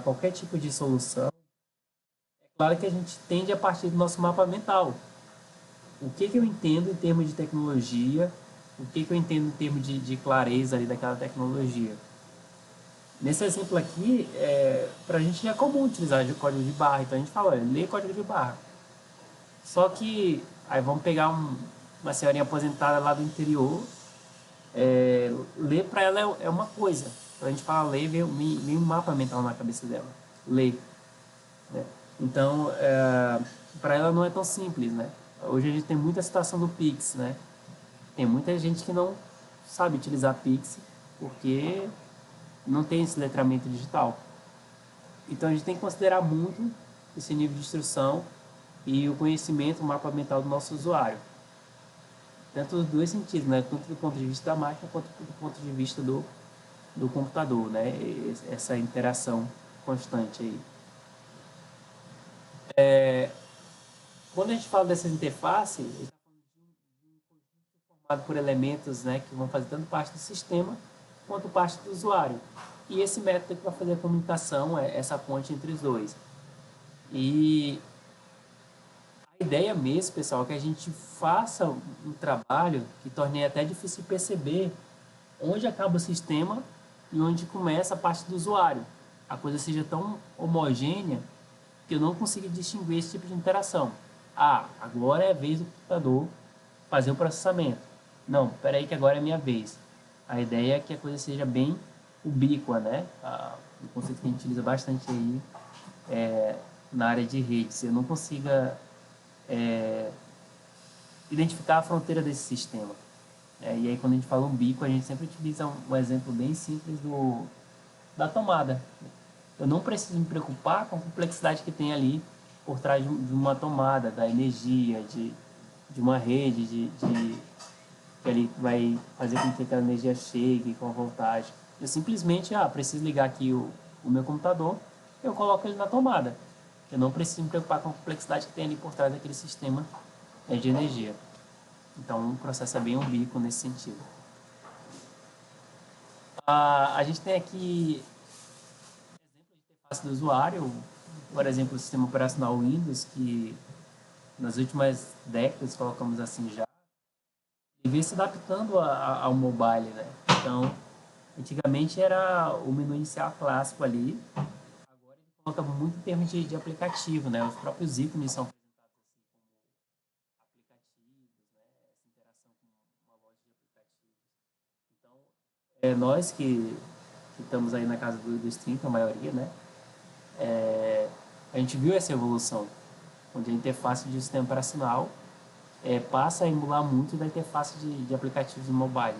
qualquer tipo de solução, é claro que a gente tende a partir do nosso mapa mental. O que eu entendo em termos de tecnologia, o que eu entendo em termos de clareza ali daquela tecnologia. Nesse exemplo aqui, para a gente é comum utilizar o código de barra, então a gente fala, olha, lê código de barra. Só que, aí vamos pegar uma senhorinha aposentada lá do interior, ler para ela é uma coisa. Quando a gente fala ler, vem um mapa mental na cabeça dela. Ler. Né? Então, para ela não é tão simples, né? Hoje a gente tem muita citação do Pix, né? Tem muita gente que não sabe utilizar Pix porque não tem esse letramento digital. Então a gente tem que considerar muito esse nível de instrução e o conhecimento, o mapa mental do nosso usuário. Tanto dos dois sentidos, né? Tanto do ponto de vista da máquina quanto do ponto de vista do computador, né? Essa interação constante aí. Quando a gente fala dessa interface, formado por elementos, né, que vão fazer tanto parte do sistema quanto parte do usuário. E esse método que vai fazer a comunicação é essa ponte entre os dois. E a ideia mesmo, pessoal, é que a gente faça um trabalho que torne até difícil perceber onde acaba o sistema e onde começa a parte do usuário. A coisa seja tão homogênea que eu não consigo distinguir esse tipo de interação. Ah, agora é a vez do computador fazer o processamento. Não, espera aí que agora é minha vez. A ideia é que a coisa seja bem ubíqua, né? O conceito que a gente utiliza bastante aí na área de redes. Eu não consiga identificar a fronteira desse sistema. E aí, quando a gente fala umbigo, a gente sempre utiliza um exemplo bem simples da tomada. Eu não preciso me preocupar com a complexidade que tem ali por trás de uma tomada, da energia, de uma rede, que ali vai fazer com que aquela energia chegue com a voltagem. Eu simplesmente, preciso ligar aqui o meu computador, eu coloco ele na tomada. Eu não preciso me preocupar com a complexidade que tem ali por trás daquele sistema de energia. Então, o processo é bem ubíquo nesse sentido. A gente tem aqui exemplos de interface do usuário, por exemplo, o sistema operacional Windows, que nas últimas décadas, colocamos assim já, e vem se adaptando ao mobile, né? Então, antigamente era o menu inicial clássico ali, agora ele coloca muito em termos de aplicativo, né? Os próprios ícones são aplicativos, né? Essa interação com uma loja de aplicativos. Então, nós que estamos aí na casa dos 30, a maioria, né? A gente viu essa evolução, onde a interface de sistema operacional passa a emular muito da interface de aplicativos mobile.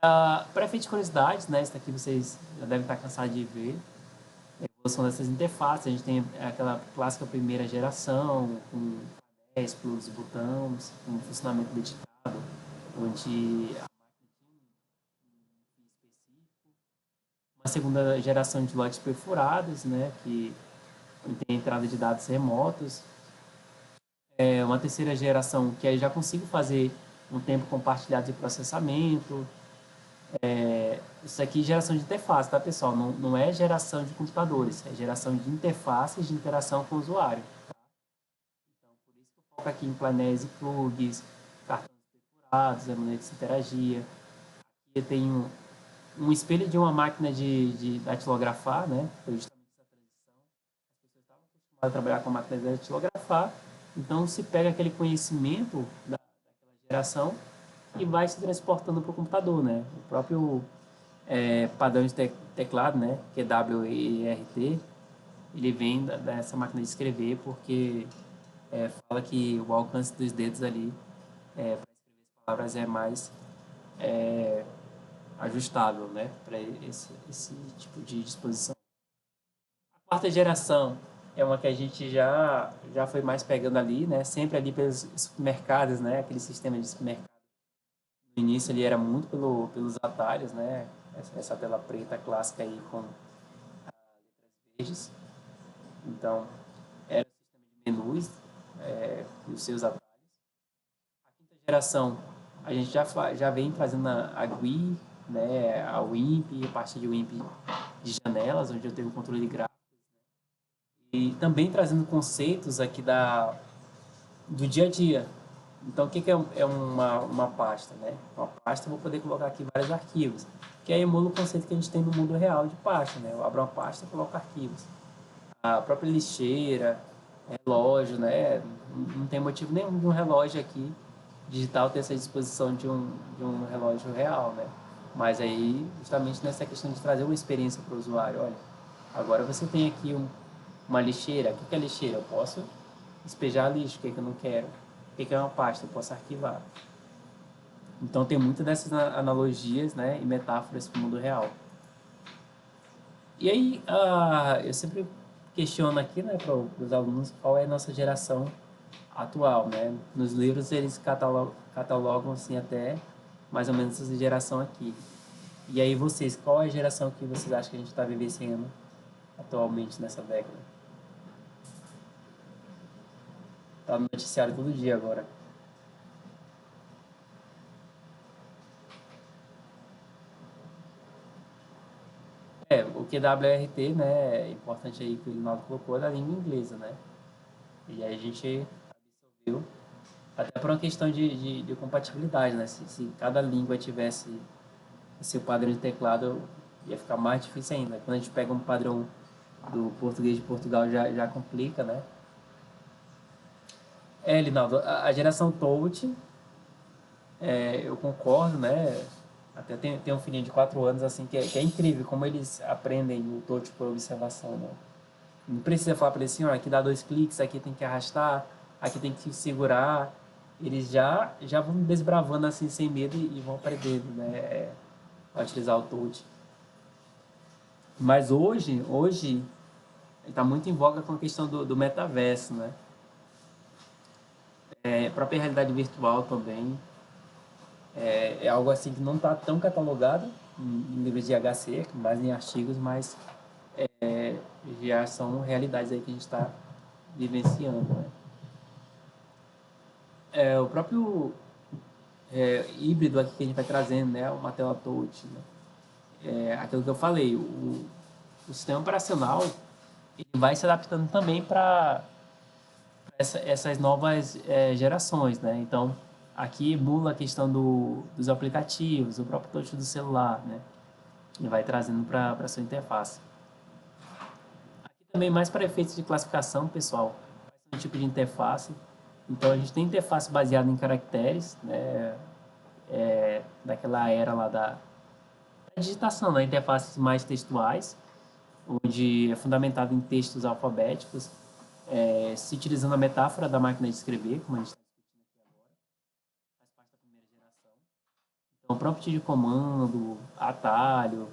Para efeito de curiosidade, né, isso aqui vocês já devem estar cansados de ver, a evolução dessas interfaces. A gente tem aquela clássica primeira geração, com painéis, plugs, botões, com um funcionamento dedicado, onde a máquina tinha um fim específico. Uma segunda geração de lotes perfurados, né, que tem entrada de dados remotos. Uma terceira geração que aí já consigo fazer um tempo compartilhado de processamento. Isso aqui é geração de interface, tá, pessoal? Não é geração de computadores, é geração de interfaces de interação com o usuário. Tá? Então, por isso que eu foco aqui em painéis e plugs, cartões perfurados, maneira de se interagir. Aqui eu tenho um espelho de uma máquina de datilografar, né? Foi justamente essa transição. As pessoas estavam acostumadas a trabalhar com a máquina de datilografar, então se pega aquele conhecimento daquela geração e vai se transportando para o computador, né? O próprio padrão de teclado, né? Que é WERT, ele vem dessa máquina de escrever porque fala que o alcance dos dedos ali para escrever as palavras é mais ajustável, né? Para esse tipo de disposição. A quarta geração é uma que a gente já foi mais pegando ali, né? Sempre ali pelos supermercados, né? Aquele sistema de supermercado. No início ele era muito pelos atalhos, né? Essa tela preta clássica aí com letras verdes. Então, era o sistema de menus e os seus atalhos. A quinta geração, a gente já vem fazendo a GUI, né? A WIMP, a parte de WIMP de janelas, onde eu tenho o controle gráfico. E também trazendo conceitos aqui do dia a dia. Então, o que é uma pasta? Né? Uma pasta eu vou poder colocar aqui vários arquivos, que aí emula o conceito que a gente tem no mundo real de pasta. Né? Eu abro uma pasta e coloco arquivos. A própria lixeira, relógio, né? Não tem motivo nenhum de um relógio aqui digital ter essa disposição de um relógio real. Né? Mas aí, justamente nessa questão de trazer uma experiência para o usuário. Olha, agora você tem aqui uma lixeira. O que é lixeira? Eu posso despejar lixo, o que eu não quero. O que é uma pasta? Eu posso arquivar. Então tem muitas dessas analogias, né, e metáforas para o mundo real. E aí, eu sempre questiono aqui, né, para os alunos qual é a nossa geração atual, né? Nos livros eles catalogam assim até mais ou menos essa geração aqui. E aí vocês, qual é a geração que vocês acham que a gente está vivenciando atualmente nessa década? Tá no noticiário todo dia agora. O QWRT, né, é importante aí que o Linaldo colocou, é da língua inglesa, né? E aí a gente absorveu, até por uma questão de compatibilidade, né? Se cada língua tivesse o seu padrão de teclado, ia ficar mais difícil ainda. Quando a gente pega um padrão do português de Portugal, já complica, né? Linaldo, a geração Touch, eu concordo, né? Até tem um filhinho de 4 anos, assim, que é incrível como eles aprendem o touch por observação, né? Não precisa falar para eles assim, ó, aqui dá 2 cliques, aqui tem que arrastar, aqui tem que segurar. Eles já vão desbravando assim, sem medo e vão aprendendo, né? A utilizar o touch. Mas hoje está muito em voga com a questão do metaverso, né? A própria realidade virtual também é algo assim que não está tão catalogado em livros de HC, mais em artigos, mas já são realidades aí que a gente está vivenciando, né? O próprio híbrido aqui que a gente vai trazendo, né? Uma tela touch, né? Aquilo que eu falei, o sistema operacional ele vai se adaptando também para essas novas gerações, né? Então, aqui emula a questão dos aplicativos, o próprio touch do celular, né? E vai trazendo para a sua interface. Aqui também mais para efeitos de classificação, pessoal, quais são o tipo de interface. Então, a gente tem interface baseada em caracteres, né? Daquela era lá da digitação, né? Interfaces mais textuais, onde é fundamentado em textos alfabéticos, se utilizando a metáfora da máquina de escrever, como a gente está discutindo aqui agora, faz parte da primeira geração. Então, o próprio tipo de comando, atalho,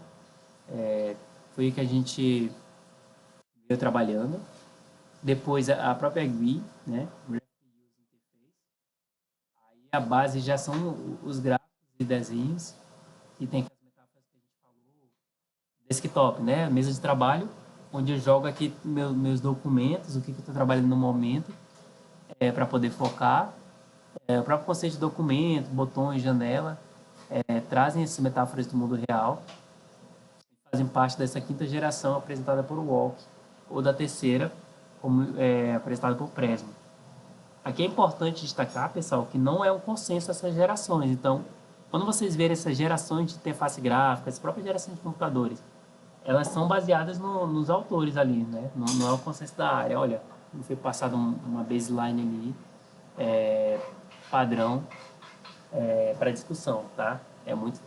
foi o que a gente veio trabalhando. Depois, a própria GUI, né? Aí a base já são os gráficos e desenhos, e tem aquelas metáforas que a gente falou, desktop, né? Mesa de trabalho, onde eu jogo aqui meus documentos, o que eu estou trabalhando no momento, para poder focar. O próprio conceito de documento, botões, janela, trazem essas metáforas do mundo real, fazem parte dessa quinta geração apresentada por Walk, ou da terceira, como apresentada por Fresno. Aqui é importante destacar, pessoal, que não é um consenso essas gerações. Então, quando vocês verem essas gerações de interface gráfica, as próprias gerações de computadores, elas são baseadas nos autores ali, né? Não é o consenso da área. Olha, foi passado uma baseline ali, padrão, para discussão, tá? É muito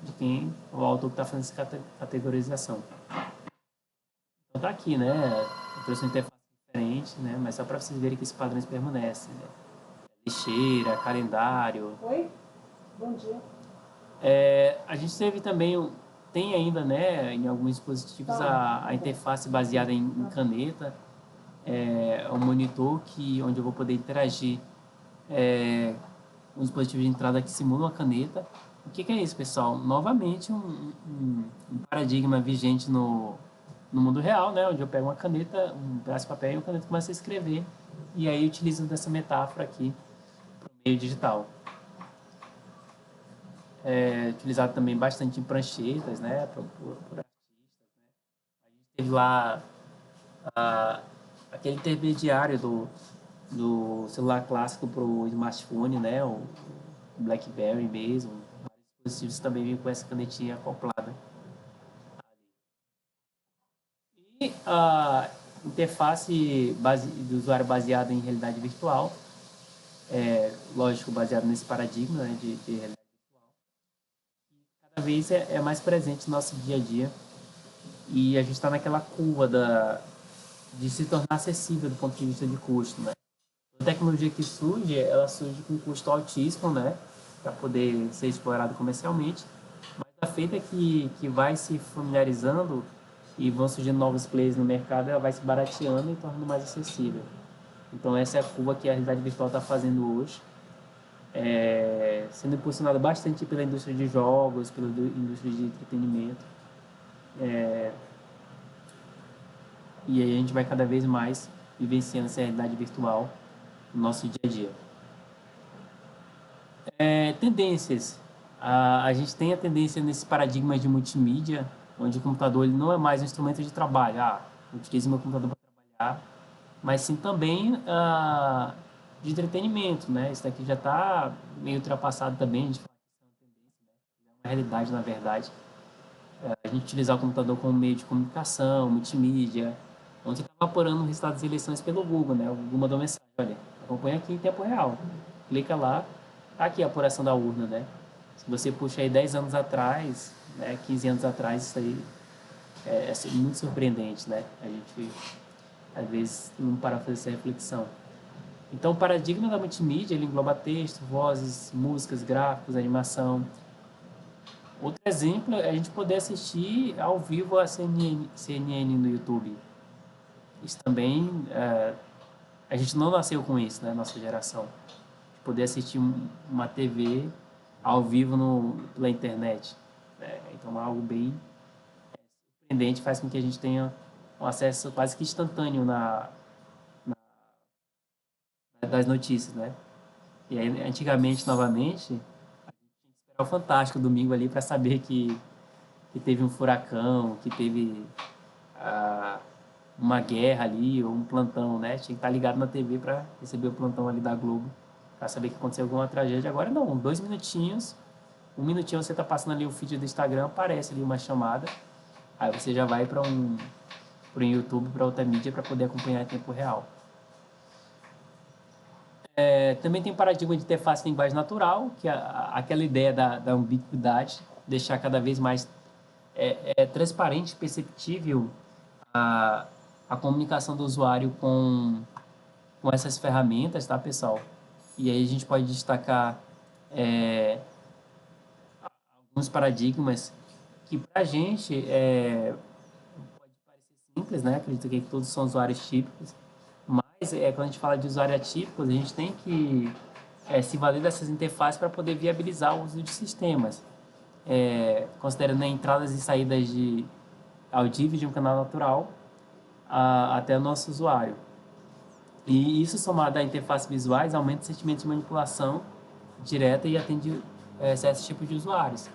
de quem o autor que está fazendo essa categorização. Então tá aqui, né? Eu trouxe uma interface diferente, né? Mas só para vocês verem que esses padrões permanecem, né? Lixeira, calendário. Oi? Bom dia. A gente teve também, tem ainda, né, em alguns dispositivos, a interface baseada em caneta, um monitor onde eu vou poder interagir um dispositivo de entrada que simula uma caneta. O que é isso, pessoal? Novamente, um paradigma vigente no mundo real, né, onde eu pego uma caneta, um pedaço de papel e uma caneta começo a escrever, e aí utilizo dessa metáfora aqui para o meio digital. Utilizado também bastante em pranchetas, né, por artistas, né. A gente teve lá aquele intermediário do celular clássico para o smartphone, né, o BlackBerry mesmo. Vários dispositivos também vêm com essa canetinha acoplada. E a interface do usuário baseada em realidade virtual, lógico, baseado nesse paradigma, né, de realidade virtual, cada vez é mais presente no nosso dia a dia, e a gente está naquela curva de se tornar acessível do ponto de vista de custo, né? A tecnologia que surge, ela surge com custo altíssimo, né? Para poder ser explorado comercialmente. Mas a feita que vai se familiarizando e vão surgindo novos players no mercado, ela vai se barateando e tornando mais acessível. Então essa é a curva que a realidade virtual está fazendo hoje, sendo impulsionada bastante pela indústria de jogos, pela indústria de entretenimento. E aí a gente vai cada vez mais vivenciando essa realidade virtual no nosso dia a dia. Tendências. A gente tem a tendência nesse paradigma de multimídia, onde o computador ele não é mais um instrumento de trabalho. Eu utilizo meu computador para trabalhar, mas sim também de entretenimento, né? Isso daqui já está meio ultrapassado também, a gente fala que isso é uma tendência, né? É uma realidade, na verdade. A gente utilizar o computador como meio de comunicação, multimídia. Ontem eu estava apurando o resultado das eleições pelo Google, né? O Google mandou mensagem, olha, acompanha aqui em tempo real. Clica lá, tá aqui a apuração da urna, né? Se você puxa aí 10 anos atrás, né, 15 anos atrás, isso aí é muito surpreendente, né? A gente, às vezes, não para fazer essa reflexão. Então, o paradigma da multimídia, ele engloba texto, vozes, músicas, gráficos, animação. Outro exemplo é a gente poder assistir ao vivo a CNN no YouTube. Isso também, a gente não nasceu com isso, né, nossa geração. Poder assistir uma TV ao vivo pela internet. Então, é algo bem surpreendente, faz com que a gente tenha um acesso quase que instantâneo das notícias, né? E aí, antigamente, novamente, era o Fantástico domingo ali para saber que teve um furacão, que teve ah, uma guerra ali, ou um plantão, né? Tinha que estar ligado na TV para receber o plantão ali da Globo, para saber que aconteceu alguma tragédia. Agora não, 2 minutinhos, 1 minutinho você está passando ali o feed do Instagram, aparece ali uma chamada, aí você já vai para um YouTube, para outra mídia, para poder acompanhar em tempo real. Também tem o paradigma de interface de linguagem natural, que é aquela ideia da ubiquidade, deixar cada vez mais transparente, perceptível a, a comunicação do usuário com essas ferramentas, tá, pessoal? E aí a gente pode destacar alguns paradigmas que para a gente pode parecer simples, né? Acredito que todos são usuários típicos, mas quando a gente fala de usuário atípico, a gente tem que se valer dessas interfaces para poder viabilizar o uso de sistemas, considerando entradas e saídas audíveis de um canal natural até o nosso usuário. E isso, somado a interfaces visuais, aumenta o sentimento de manipulação direta e atende certos tipos de usuários.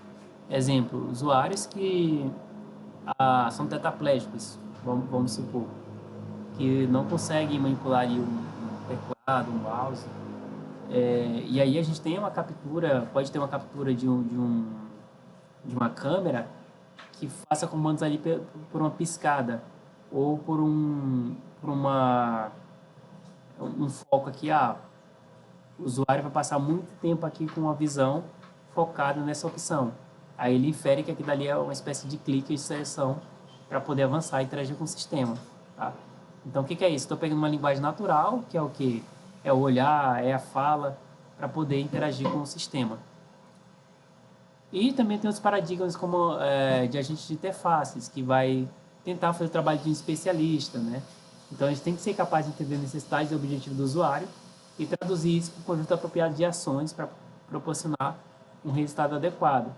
Exemplo, usuários que são tetraplégicos, vamos supor, que não conseguem manipular ali um teclado, um mouse. E aí a gente tem uma captura, pode ter uma captura de uma câmera que faça comandos ali por uma piscada ou por um foco aqui. O usuário vai passar muito tempo aqui com a visão focada nessa opção. Aí ele infere que aquilo ali é uma espécie de clique de seleção para poder avançar e interagir com o sistema. Tá? Então, o que é isso? Estou pegando uma linguagem natural, que é o quê? É o olhar, é a fala, para poder interagir com o sistema. E também tem outros paradigmas como de agentes de interfaces, que vai tentar fazer o trabalho de um especialista, né? Então, a gente tem que ser capaz de entender necessidades e objetivo do usuário e traduzir isso para um conjunto apropriado de ações para proporcionar um resultado adequado.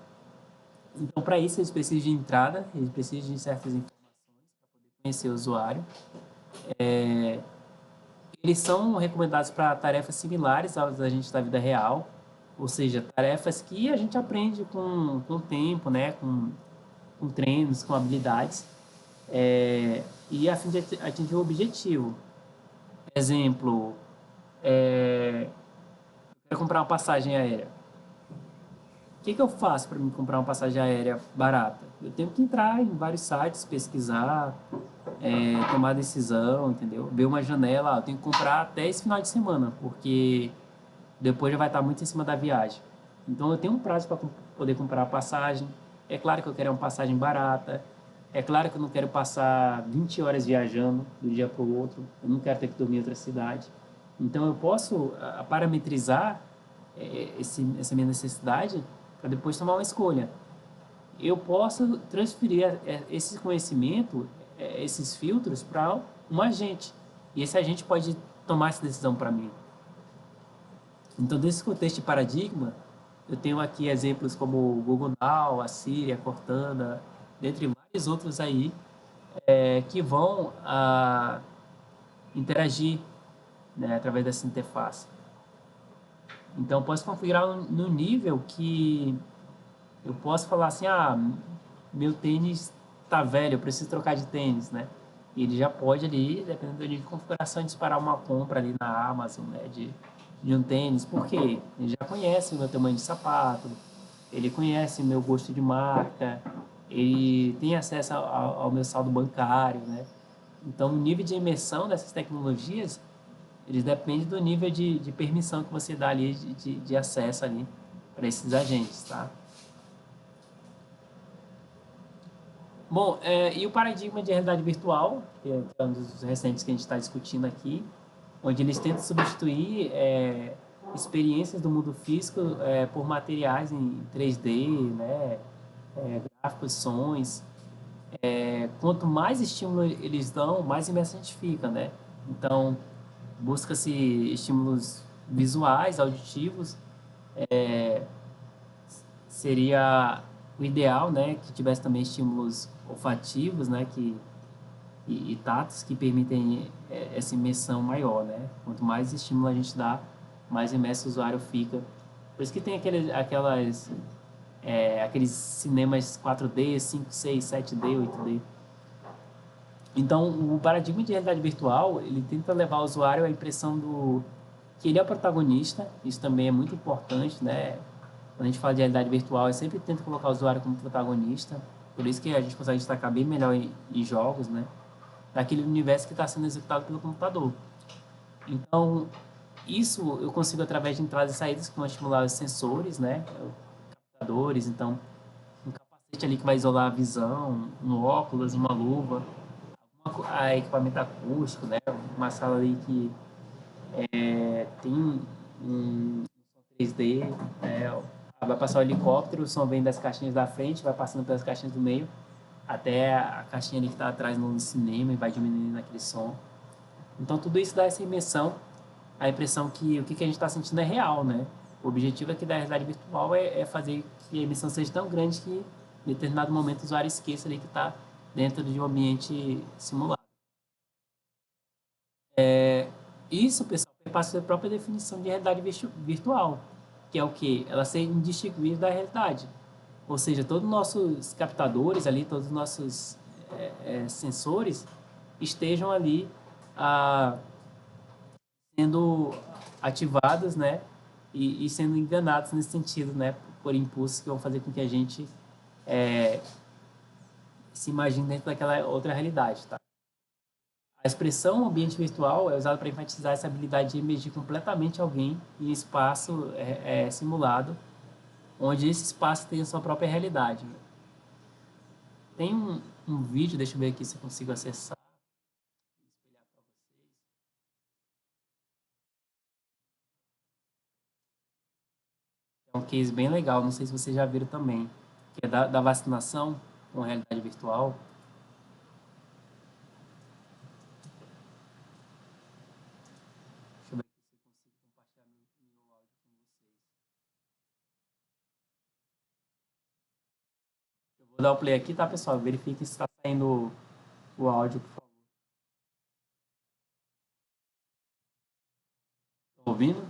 Então, para isso, eles precisam de entrada, eles precisam de certas informações para poder conhecer o usuário. Eles são recomendados para tarefas similares às da gente da vida real, ou seja, tarefas que a gente aprende com o tempo, né? com treinos, com habilidades, e a fim de atingir o objetivo. Exemplo, eu quero comprar uma passagem aérea. O que eu faço para me comprar uma passagem aérea barata? Eu tenho que entrar em vários sites, pesquisar, tomar decisão, entendeu? Ver uma janela, eu tenho que comprar até esse final de semana, porque depois já vai estar muito em cima da viagem. Então eu tenho um prazo para poder comprar a passagem. É claro que eu quero uma passagem barata. É claro que eu não quero passar 20 horas viajando de um dia para o outro. Eu não quero ter que dormir em outra cidade. Então, eu posso parametrizar essa minha necessidade para depois tomar uma escolha. Eu posso transferir esse conhecimento, esses filtros para um agente. E esse agente pode tomar essa decisão para mim. Então, desse contexto de paradigma, eu tenho aqui exemplos como o Google Now, a Siri, a Cortana, dentre vários outros aí, que vão interagir, né, através dessa interface. Então, eu posso configurar no nível que eu posso falar assim, meu tênis tá velho, eu preciso trocar de tênis, né? E ele já pode ali, dependendo do nível de configuração, disparar uma compra ali na Amazon, né? De um tênis. Por quê? Ele já conhece o meu tamanho de sapato, ele conhece o meu gosto de marca, ele tem acesso ao meu saldo bancário, né? Então, o nível de imersão dessas tecnologias, eles dependem do nível de permissão que você dá ali, de acesso ali para esses agentes, tá? Bom, e o paradigma de realidade virtual, que é um dos recentes que a gente está discutindo aqui, onde eles tentam substituir experiências do mundo físico por materiais em 3D, né, gráficos, sons. Quanto mais estímulo eles dão, mais imerso a gente fica, né? Então, busca-se estímulos visuais, auditivos, seria o ideal, né, que tivesse também estímulos olfativos, né, e tatos que permitem essa imersão maior, né? Quanto mais estímulo a gente dá, mais imerso o usuário fica. Por isso que tem aqueles cinemas 4D, 5, 6, 7D, 8D. Então, o paradigma de realidade virtual, ele tenta levar o usuário à impressão do que ele é o protagonista. Isso também é muito importante, né? Quando a gente fala de realidade virtual, eu sempre tento colocar o usuário como protagonista. Por isso que a gente consegue destacar bem melhor em jogos, né? Daquele universo que está sendo executado pelo computador. Então, isso eu consigo através de entradas e saídas que vão estimular os sensores, né? Captadores, então, um capacete ali que vai isolar a visão, um óculos, uma luva, equipamento acústico, né? Uma sala ali que tem um 3D, né? Vai passar o helicóptero, o som vem das caixinhas da frente, vai passando pelas caixinhas do meio, até a caixinha ali que está atrás no cinema e vai diminuindo aquele som. Então, tudo isso dá essa imersão, a impressão que o que a gente está sentindo é real, né? O objetivo aqui da realidade virtual é fazer que a emissão seja tão grande que, em determinado momento, o usuário esqueça ali que está dentro de um ambiente simulado. Isso, pessoal, passa a própria definição de realidade virtual, que é o quê? Ela ser indistinguível da realidade. Ou seja, todos os nossos captadores ali, todos os nossos sensores estejam ali ah, sendo ativados, né? E sendo enganados nesse sentido, né? Por impulsos que vão fazer com que a gente se imagine dentro daquela outra realidade, tá? A expressão ambiente virtual é usada para enfatizar essa habilidade de emergir completamente alguém em espaço simulado, onde esse espaço tem a sua própria realidade. Tem um vídeo, deixa eu ver aqui se eu consigo acessar. É um case bem legal, não sei se vocês já viram também, que é da vacinação com realidade virtual. Deixa eu ver aqui se eu consigo compartilhar meu áudio com vocês. Eu vou dar o play aqui, tá, pessoal? Verifique se está saindo o áudio, por favor. Estão ouvindo?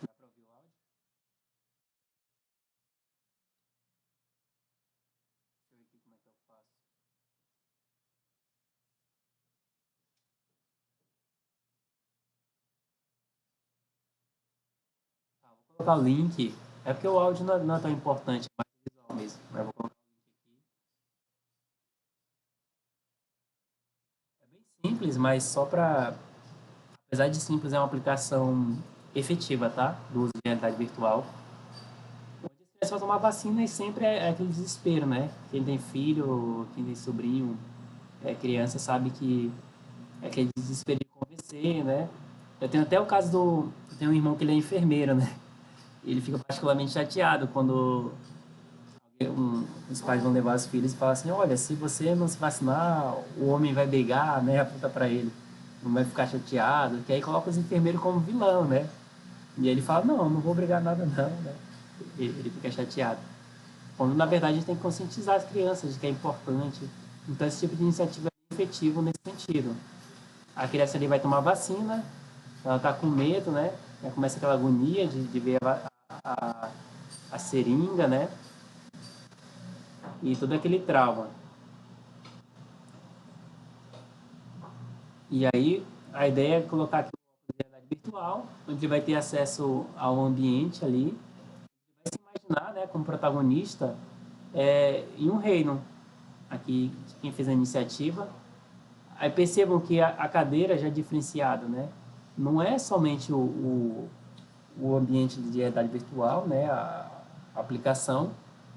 Dá para ouvir o áudio? Deixa eu ver aqui como é que eu faço. Tá, vou colocar o link. É porque o áudio não é tão importante, é mais visual mesmo. Mas eu vou colocar o link aqui. É bem simples, mas só para... Apesar de simples, é uma aplicação efetiva, tá? Do uso de realidade virtual. Onde as crianças vão tomar vacina e sempre é aquele desespero, né? Quem tem filho, quem tem sobrinho, criança, sabe que aquele desespero de convencer, né? Eu tenho até o caso eu tenho um irmão que ele é enfermeiro, né? Ele fica particularmente chateado quando os pais vão levar os filhos e falam assim, olha, se você não se vacinar, o homem vai brigar, né? Aponta para ele, não vai ficar chateado, que aí coloca os enfermeiros como vilão, né? E ele fala, não vou brigar nada não, né? Ele fica chateado. Quando na verdade a gente tem que conscientizar as crianças de que é importante. Então esse tipo de iniciativa é bem efetivo nesse sentido. A criança ali vai tomar vacina, ela está com medo, né? Aí começa aquela agonia de ver a seringa, né? E todo aquele trauma. E aí a ideia é colocar aqui uma realidade virtual, onde ele vai ter acesso ao ambiente ali, vai se imaginar, né, como protagonista em um reino. Aqui quem fez a iniciativa. Aí percebam que a cadeira já é diferenciada, né? Não é somente o ambiente de realidade virtual, né? A aplicação,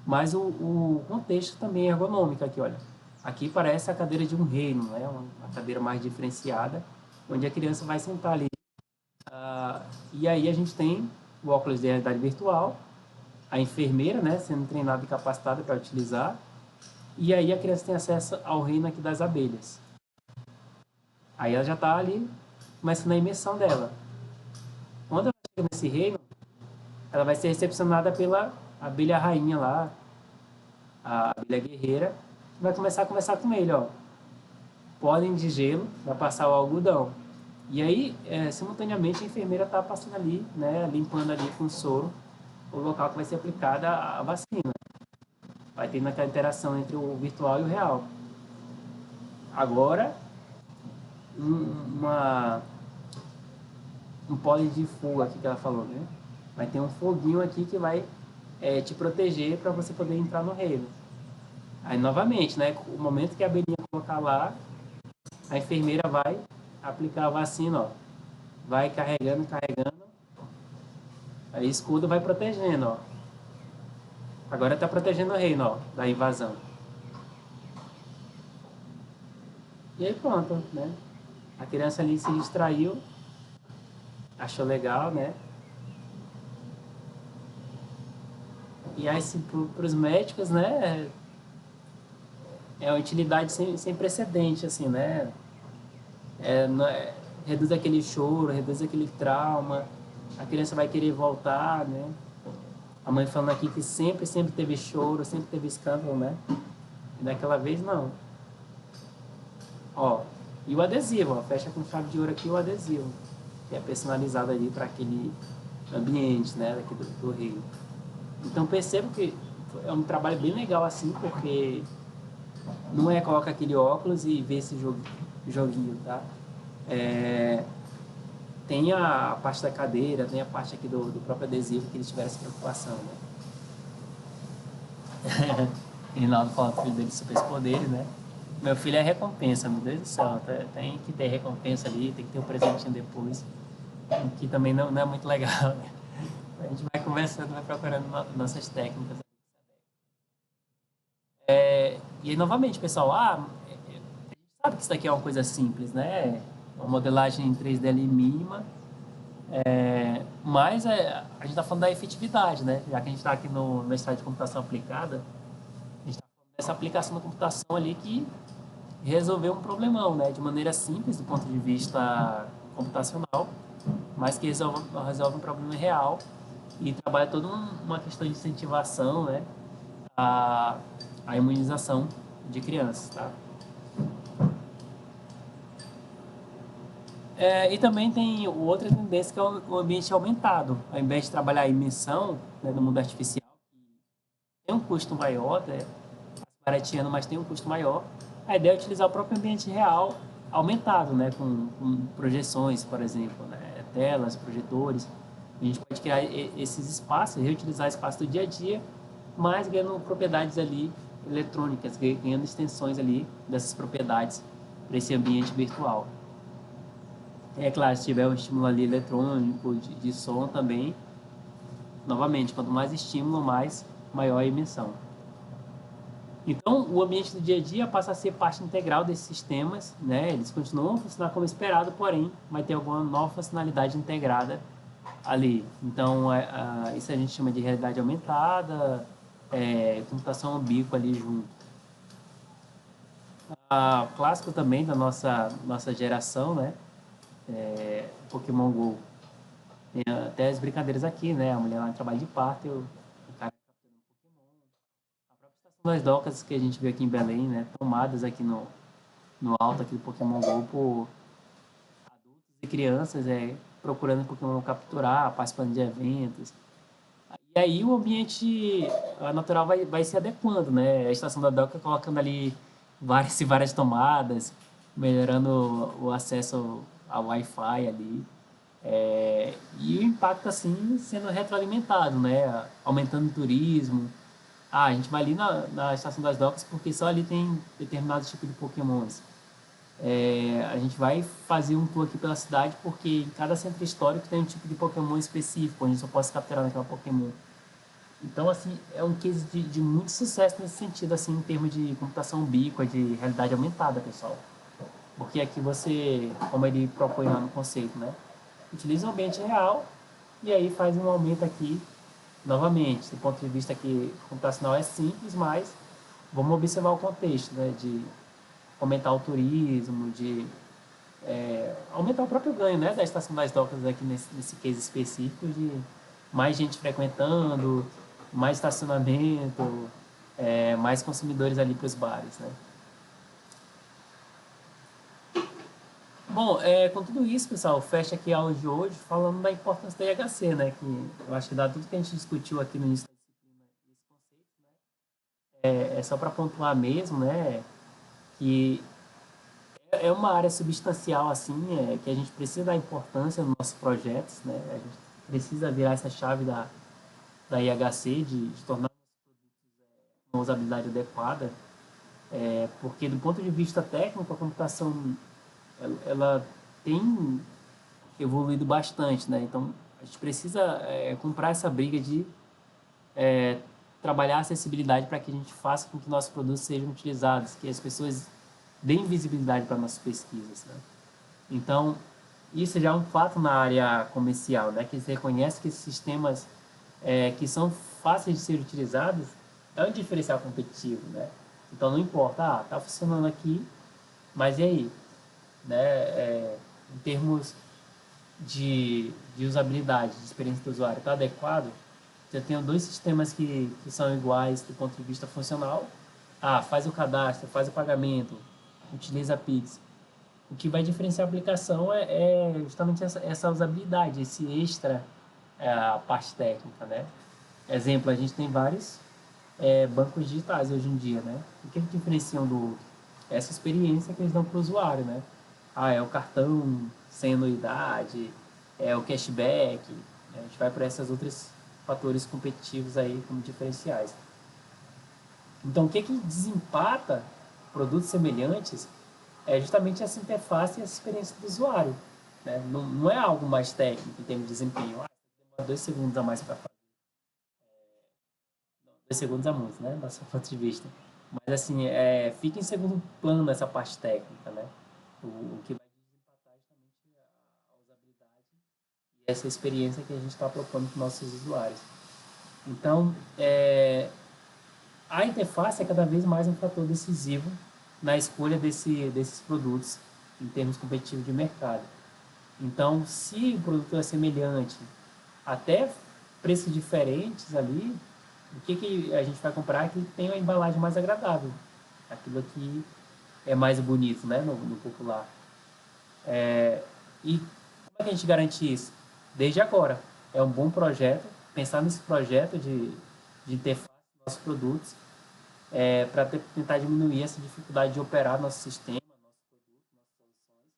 mas o contexto também é ergonômico aqui, olha. Aqui parece a cadeira de um reino, né? Uma cadeira mais diferenciada, onde a criança vai sentar ali. E aí a gente tem o óculos de realidade virtual, a enfermeira, né? Sendo treinada e capacitada para utilizar, e aí a criança tem acesso ao reino aqui das abelhas. Aí ela já está ali começando a imersão dela. Quando ela chega nesse reino, ela vai ser recepcionada pela abelha rainha lá, a abelha guerreira, que vai começar a conversar com ele, ó. Pólen de gelo, vai passar o algodão. E aí, simultaneamente, a enfermeira está passando ali, né, limpando ali com soro o local que vai ser aplicada a vacina. Vai tendo aquela interação entre o virtual e o real. Agora, um pólen de fogo aqui que ela falou, né? Vai ter um foguinho aqui que vai te proteger para você poder entrar no reino. Aí, novamente, né? O momento que a abelhinha colocar lá, a enfermeira vai aplicar a vacina, ó. Vai carregando, carregando. Aí, escudo vai protegendo, ó. Agora está protegendo o reino, ó, da invasão. E aí, pronto, né? A criança ali se distraiu, achou legal, né? E aí, assim, para os médicos, né? É uma utilidade sem precedente, assim, né? Reduz aquele choro, reduz aquele trauma, a criança vai querer voltar, né? A mãe falando aqui que sempre teve choro, sempre teve escândalo, né? E daquela vez, não. Ó, e o adesivo, ó, fecha com chave de ouro aqui o adesivo, que é personalizado ali para aquele ambiente, né? Daqui do Rio. Então percebo que é um trabalho bem legal assim, porque não é coloca aquele óculos e vê esse joguinho, tá? Tem a parte da cadeira, tem a parte aqui do próprio adesivo que eles tiveram essa preocupação, né? Rinaldo fala que o filho dele super poderes, né? Meu filho é recompensa, meu Deus do céu. Tem que ter recompensa ali, tem que ter um presentinho depois. Que também não é muito legal, né? A gente vai conversando, vai procurando nossas técnicas. E aí, novamente, pessoal, a gente sabe que isso daqui é uma coisa simples, né? Uma modelagem em 3D ali mínima, mas a gente está falando da efetividade, né? Já que a gente está aqui no estágio de computação aplicada, a gente está falando dessa aplicação da computação ali que resolveu um problemão, né? De maneira simples, do ponto de vista computacional, mas que resolve um problema real e trabalha toda uma questão de incentivação, né? A imunização de crianças, tá? E também tem outra tendência que é o ambiente aumentado. Ao invés de trabalhar a imersão, né, no mundo artificial, que tem um custo maior, né, barateando, mas tem um custo maior, a ideia é utilizar o próprio ambiente real aumentado, né, com projeções, por exemplo, né, telas, projetores. A gente pode criar esses espaços, reutilizar espaço do dia a dia, mas ganhando propriedades ali eletrônicas, ganhando extensões ali dessas propriedades para esse ambiente virtual. É claro, se tiver um estímulo ali eletrônico, de som também, novamente, quanto mais estímulo, maior a emissão. Então, o ambiente do dia a dia passa a ser parte integral desses sistemas, né? Eles continuam a funcionar como esperado, porém, vai ter alguma nova funcionalidade integrada ali. Então, isso a gente chama de realidade aumentada, computação ambígua ali junto. Clássico também da nossa geração, né? Pokémon Go. Tem até as brincadeiras aqui, né? A mulher lá em trabalho de parto, o cara capturando Pokémon. A própria estação das docas que a gente viu aqui em Belém, né? Tomadas aqui no alto aqui do Pokémon Go por adultos e crianças procurando Pokémon capturar, participando de eventos. E aí o ambiente natural vai se adequando, né? A estação da doca colocando ali várias e várias tomadas, melhorando o acesso ao Wi-Fi ali. E o impacto assim sendo retroalimentado, né? Aumentando o turismo. A gente vai ali na estação das docas porque só ali tem determinados tipos de Pokémons. A gente vai fazer um tour aqui pela cidade porque em cada centro histórico tem um tipo de Pokémon específico, onde só posso capturar naquela Pokémon. Então, assim, é um case de muito sucesso nesse sentido, assim, em termos de computação ubíqua, de realidade aumentada, pessoal. Porque aqui você, como ele propõe lá no conceito, né? Utiliza o ambiente real e aí faz um aumento aqui, novamente, do ponto de vista que computacional é simples, mas vamos observar o contexto, né? De aumentar o turismo, de aumentar o próprio ganho, né? Da estação das docas aqui nesse case específico, de mais gente frequentando, mais estacionamento, mais consumidores ali para os bares, né? Bom, com tudo isso, pessoal, fecha aqui a aula de hoje falando da importância da IHC, né? Que eu acho que dado tudo que a gente discutiu aqui no início da disciplina, esse conceito, né? É só para pontuar mesmo, né? Que é uma área substancial, assim, que a gente precisa dar importância nos nossos projetos, né? A gente precisa virar essa chave da IHC, de tornar uma usabilidade adequada, porque do ponto de vista técnico, a computação ela tem evoluído bastante, né? Então, a gente precisa comprar essa briga de trabalhar a acessibilidade para que a gente faça com que nossos produtos sejam utilizados, que as pessoas deem visibilidade para nossas pesquisas, né? Então, isso já é um fato na área comercial, né? Que se reconhece que esses sistemas que são fáceis de ser utilizados é um diferencial competitivo, né? Então, não importa, tá funcionando aqui, mas e aí? Né? Em termos de usabilidade, de experiência do usuário, está adequado? Eu tenho dois sistemas que são iguais do ponto de vista funcional. Faz o cadastro, faz o pagamento, utiliza a Pix. O que vai diferenciar a aplicação é justamente essa usabilidade, esse extra, a parte técnica, né? Exemplo, a gente tem vários bancos digitais hoje em dia, né? O que eles diferenciam do outro? Essa experiência que eles dão para o usuário, né? É o cartão sem anuidade, é o cashback, a gente vai para esses outros fatores competitivos aí como diferenciais. Então, o que desempata produtos semelhantes é justamente essa interface e essa experiência do usuário. Né? Não é algo mais técnico em termos de desempenho. Demora 2 segundos a mais para fazer. 2 segundos a muito, né? Do nosso ponto de vista. Mas, assim, fica em segundo plano essa parte técnica, né? O que vai desempatar é justamente a usabilidade e essa experiência que a gente está propondo para os nossos usuários. Então, a interface é cada vez mais um fator decisivo na escolha desses produtos em termos competitivos de mercado. Então, se o produto é semelhante, até preços diferentes ali, o que a gente vai comprar é que tem uma embalagem mais agradável. Aquilo aqui é mais bonito, né, no popular. E como é que a gente garante isso? Desde agora. É um bom projeto, pensar nesse projeto de interface dos nossos produtos, para tentar diminuir essa dificuldade de operar nosso sistema, nosso produto, nossas soluções,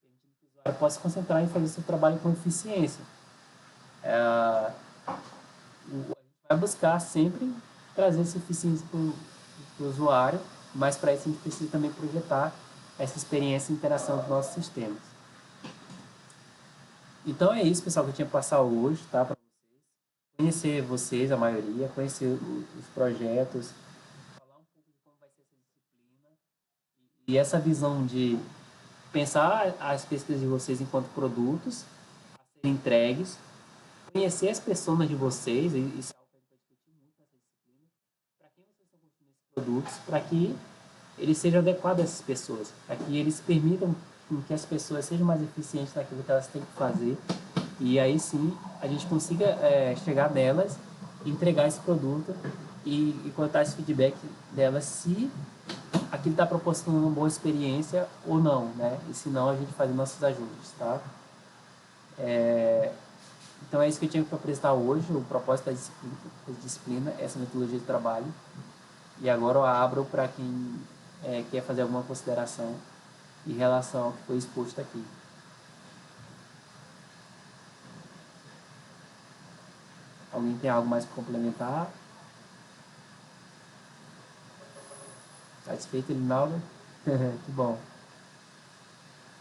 permitindo que o usuário possa se concentrar em fazer seu trabalho com eficiência. A gente vai buscar sempre trazer essa eficiência para o usuário, mas para isso a gente precisa também projetar essa experiência e interação dos nossos sistemas. Então é isso, pessoal, que eu tinha para passar hoje, tá? Para conhecer vocês, a maioria, conhecer os projetos, falar um pouco de como E essa visão de pensar as pesquisas de vocês enquanto produtos a serem entregues, conhecer as pessoas de vocês, e isso é algo que a gente vai discutir muito nessa disciplina, para quem vocês estão construindo esses produtos, para que eles sejam adequados a essas pessoas, para que eles permitam que as pessoas sejam mais eficientes naquilo que elas têm que fazer, e aí sim a gente consiga chegar nelas, entregar esse produto e contar esse feedback delas se aquilo está proporcionando uma boa experiência ou não, né? E se não, a gente faz nossos ajustes, tá? Então é isso que eu tinha para apresentar hoje, o propósito da disciplina, essa metodologia de trabalho. E agora eu abro para quem quer fazer alguma consideração em relação ao que foi exposto aqui. Alguém tem algo mais para complementar? Satisfeito, Linaldo? Que bom.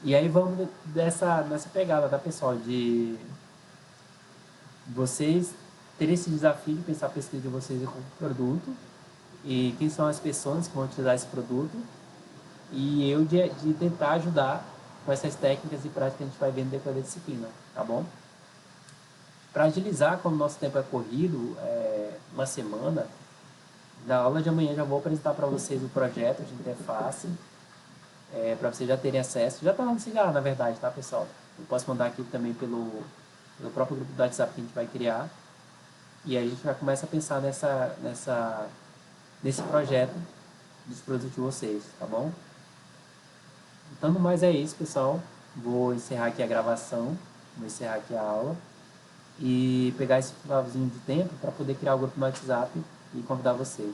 E aí vamos nessa pegada, tá, pessoal? De vocês terem esse desafio de pensar a pesquisa de vocês como produto e quem são as pessoas que vão utilizar esse produto e eu de tentar ajudar com essas técnicas e práticas que a gente vai ver no decorrer da disciplina, tá bom? Para agilizar, como o nosso tempo é corrido, uma semana, na aula de amanhã já vou apresentar para vocês o projeto de interface, para vocês já terem acesso. Já está lá no Cigarro, na verdade, tá, pessoal? Eu posso mandar aqui também pelo próprio grupo do WhatsApp que a gente vai criar. E aí a gente já começa a pensar nesse projeto dos produtos de vocês, tá bom? Então, no mais é isso, pessoal. Vou encerrar aqui a gravação, vou encerrar aqui a aula e pegar esse finalzinho de tempo para poder criar o grupo no WhatsApp e convidar vocês.